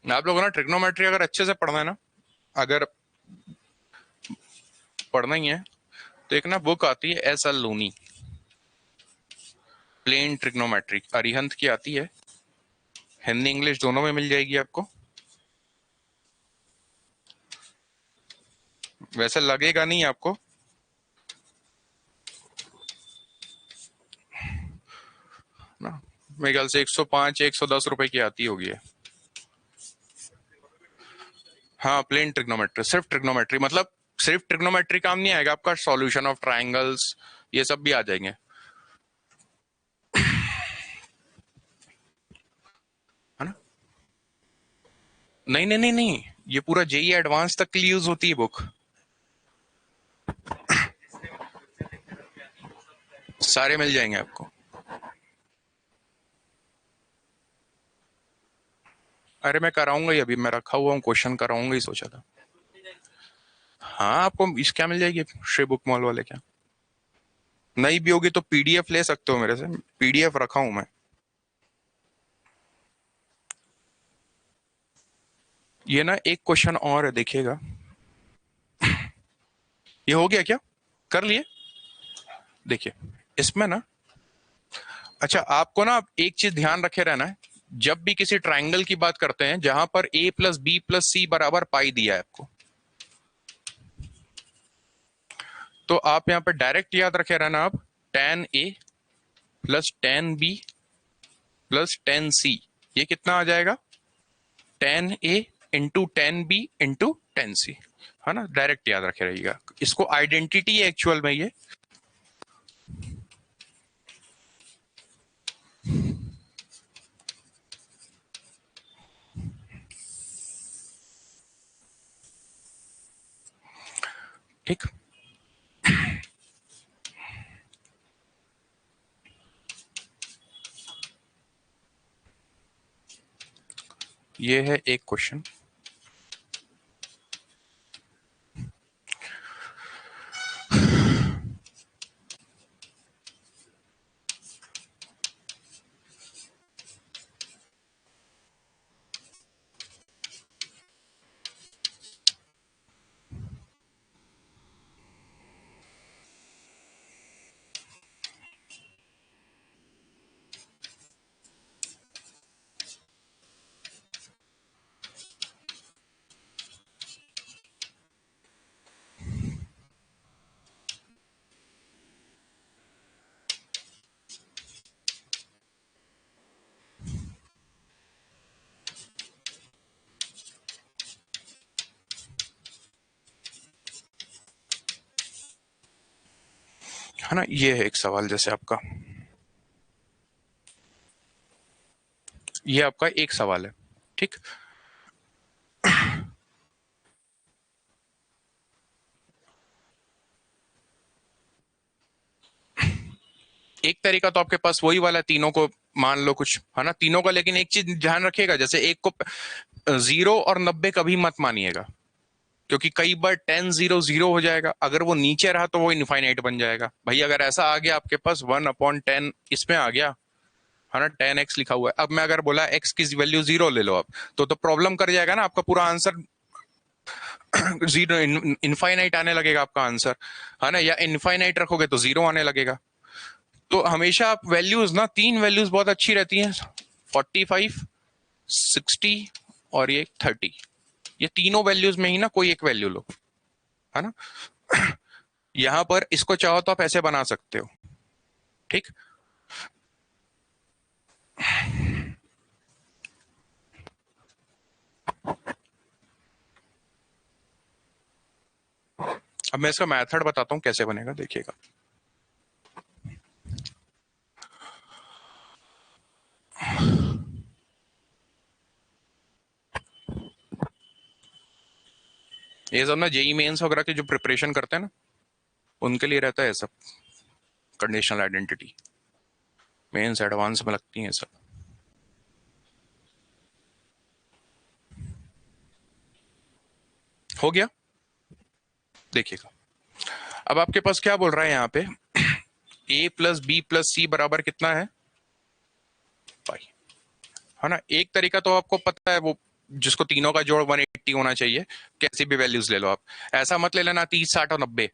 आप लोगों ने ट्रिग्नोमेट्री अगर अच्छे से पढ़ना है ना, अगर पढ़ना ही है तो एक ना बुक आती है S L Loney, plane trigonometry, Arihant की आती है, हिंदी इंग्लिश दोनों में मिल जाएगी आपको। वैसे लगेगा नहीं आपको ना, मेरे ख्याल से 105 110 रुपए की आती होगी है। हाँ, प्लेन ट्रिग्नोमेट्री, सिर्फ ट्रिग्नोमेट्री, मतलब सिर्फ ट्रिग्नोमेट्री काम नहीं आएगा आपका, सॉल्यूशन ऑफ ट्रायंगल्स ये सब भी आ जाएंगे, है ना। नहीं नहीं नहीं नहीं, ये पूरा जेई एडवांस तक के लिए यूज होती है बुक, सारे मिल जाएंगे आपको। अरे मैं कराऊंगा ही, अभी मैं रखा हुआ हूँ क्वेश्चन, कराऊंगा ही सोचा था। हाँ, आपको इस क्या मिल जाएगी श्री बुक मॉल वाले क्या, नहीं भी होगी तो पीडीएफ ले सकते हो मेरे से, पीडीएफ रखा हूं मैं। ये ना एक क्वेश्चन और है, देखिएगा। ये हो गया क्या, कर लिए? देखिए इसमें ना, अच्छा आपको ना एक चीज ध्यान रखे रहना है, जब भी किसी ट्राइंगल की बात करते हैं जहां पर a plus B plus C बराबर पाई दिया है आपको, तो आप यहां पर डायरेक्ट याद रखे रहना, आप tan a plus tan b plus tan c, ये कितना आ जाएगा? tan a into tan b into tan c, है ना, डायरेक्ट याद रखे रहिएगा, इसको आइडेंटिटी है एक्चुअल में ये। ठीक, ये है एक क्वेश्चन। है ना, ये है एक सवाल, जैसे आपका ये आपका एक सवाल है, ठीक। एक तरीका तो आपके पास वही वाला है, तीनों को मान लो कुछ, है ना, तीनों का, लेकिन एक चीज ध्यान रखिएगा, जैसे एक को 0 और 90 कभी मत मानिएगा, क्योंकि कई बार 10 0 0 हो जाएगा, अगर वो नीचे रहा तो वो इनफाइनाइट बन जाएगा। भाई अगर ऐसा आ गया आपके पास 1/10 इसमें आ गया, है ना, 10x लिखा हुआ है, अब मैं अगर बोला x की वैल्यू 0 ले लो आप, तो प्रॉब्लम कर जाएगा ना, आपका पूरा आंसर 0 इनफाइनाइट आने लगेगा आपका आंसर, है ना, या इनफाइनाइट रखोगे तो 0 आने लगेगा। तो हमेशा आप वैल्यूज ना, तीन वैल्यूज बहुत अच्छी रहती हैं, 45 60 और ये 30, ये तीनों वैल्यूज में ही ना कोई एक वैल्यू लो, है ना। यहां पर इसको चाहो तो आप ऐसे बना सकते हो, ठीक। अब मैं इसका मेथड बताता हूं कैसे बनेगा, देखिएगा। ये सब ना जेई मेंस वगैरह की जो प्रिपरेशन करते हैं ना, उनके लिए रहता है सब, कंडीशनल आइडेंटिटी मेंस एडवांस में लगती है सब। हो गया, देखिएगा। अब आपके पास क्या बोल रहा है यहाँ पे, a plus B plus C बराबर कितना है, पाई, है ना। एक तरीका तो आपको पता है, वो जिसको तीनों का जोड़ 180 होना चाहिए, कैसी भी वैल्यूज ले लो आप। ऐसा मत ले लेना 30 60 और 90,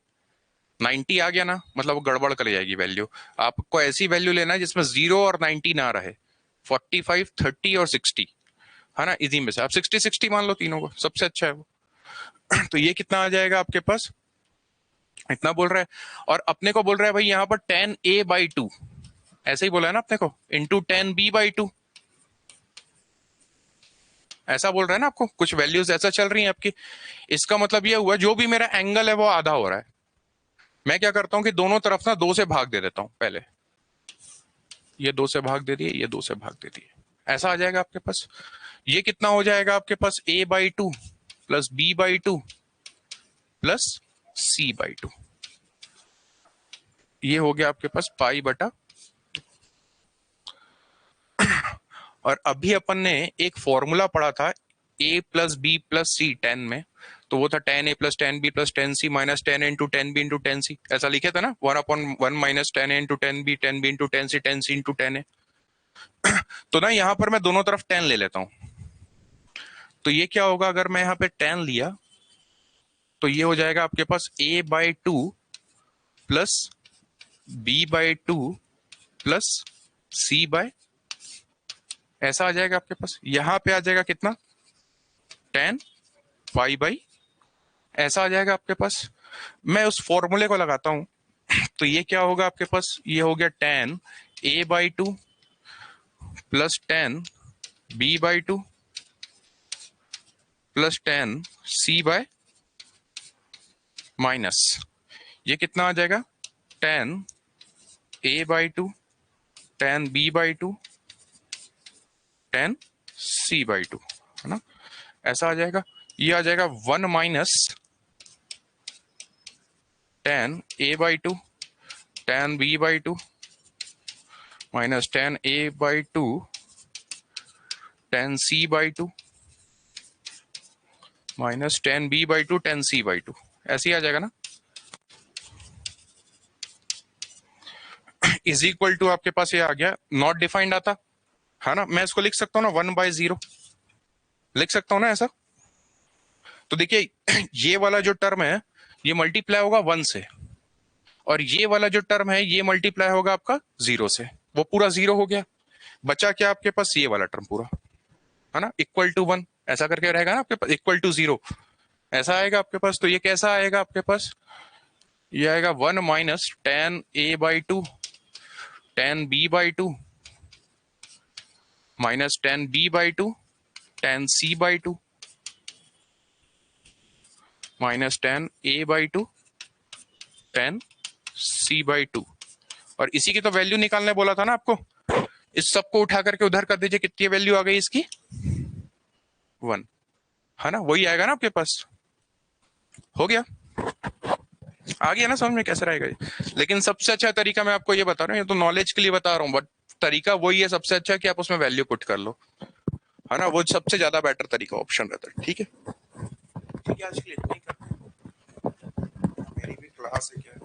90 आ गया ना मतलब वो गड़बड़ कर जाएगी वैल्यू। आपको ऐसी वैल्यू लेना है जिसमें 0 और 90 ना रहे, 45 30 और 60, है ना। इसी में से आप 60 60 मान लो तीनों को, सबसे अच्छा है वो। तो ये कितना आ जाएगा आपके पास, इतना बोल रहा है। और अपने को बोल रहा है भाई यहाँ पर 10a/2, ऐसे ही बोला है ना अपने को, इंटू 10b/2, ऐसा बोल रहा है ना आपको, कुछ वैल्यूज ऐसा चल रही है आपकी। इसका मतलब ये हुआ जो भी मेरा एंगल है वो आधा हो रहा है। मैं क्या करता हूं कि दोनों तरफ ना 2 से भाग दे देता हूं पहले, ये 2 से भाग दे दिए, ये 2 से भाग दे दिए, ऐसा आ जाएगा आपके पास। ये कितना हो जाएगा आपके पास, a/2 plus b/2 plus c/2, ये हो गया आपके पास पाई/। और अभी अपन ने एक फॉर्मूला पढ़ा था a प्लस बी प्लस सी 10 में, तो वो था 10a plus 10b plus 10c minus 10 into 10b into 10c, ऐसा लिखे थे ना, 1/1 minus 10a into 10b 10b into 10c 10c into 10a। तो ना यहाँ पर मैं दोनों तरफ 10 ले लेता हूं, तो ये क्या होगा, अगर मैं यहाँ पे 10 लिया तो ये हो जाएगा आपके पास a/2 plus b/2 plus c/, ऐसा आ जाएगा आपके पास। यहां पे आ जाएगा कितना, 10 पाई/, ऐसा आ जाएगा आपके पास। मैं उस फॉर्मूले को लगाता हूं, तो ये क्या होगा आपके पास, ये हो गया 10 a/2 plus 10 b/2 plus 10 c/, minus ये कितना आ जाएगा, 10 a/2 10 b/2 10 c/2, है ना, ऐसा आ जाएगा। ये आ जाएगा 1 minus 10 a/2 10 b/2 minus 10 a/2 10 c/2 minus 10 b/2 10 c/2, ऐसे ही आ जाएगा ना। इज इक्वल टू आपके पास ये आ गया, नॉट डिफाइंड आता है ना, मैं इसको लिख सकता हूँ ना 1/0, लिख सकता हूँ ना ऐसा। तो देखिए ये वाला जो टर्म है ये मल्टीप्लाई होगा 1 से, और ये वाला जो टर्म है ये मल्टीप्लाई होगा आपका 0 से, वो पूरा 0 हो गया। बचा क्या आपके पास, ये वाला टर्म पूरा, है ना, इक्वल टू 1, ऐसा करके रहेगा ना आपके पास, इक्वल टू 0 ऐसा आएगा आपके पास। तो ये कैसा आएगा आपके पास, ये आएगा 1 minus 10a/2 10b/2 minus 10b/2 10c/2 minus 10a/2 10c/2। और इसी की तो वैल्यू निकालने बोला था ना आपको, इस सबको उठा करके उधर कर दीजिए, कितनी वैल्यू आ गई इसकी, 1, है ना, वही आएगा ना आपके पास। हो गया, आ गया ना समझ में कैसे रहेगा ये। लेकिन सबसे अच्छा तरीका मैं आपको ये बता रहा हूँ, ये तो नॉलेज के लिए बता रहा हूँ, बट तरीका वही है सबसे अच्छा कि आप उसमें वैल्यू पुट कर लो, है ना, वो सबसे ज्यादा बेटर तरीका ऑप्शन रहता है। ठीक है, ठीक है, आज के लिए इतना ही करते हैं, मेरी भी क्लास है क्या है।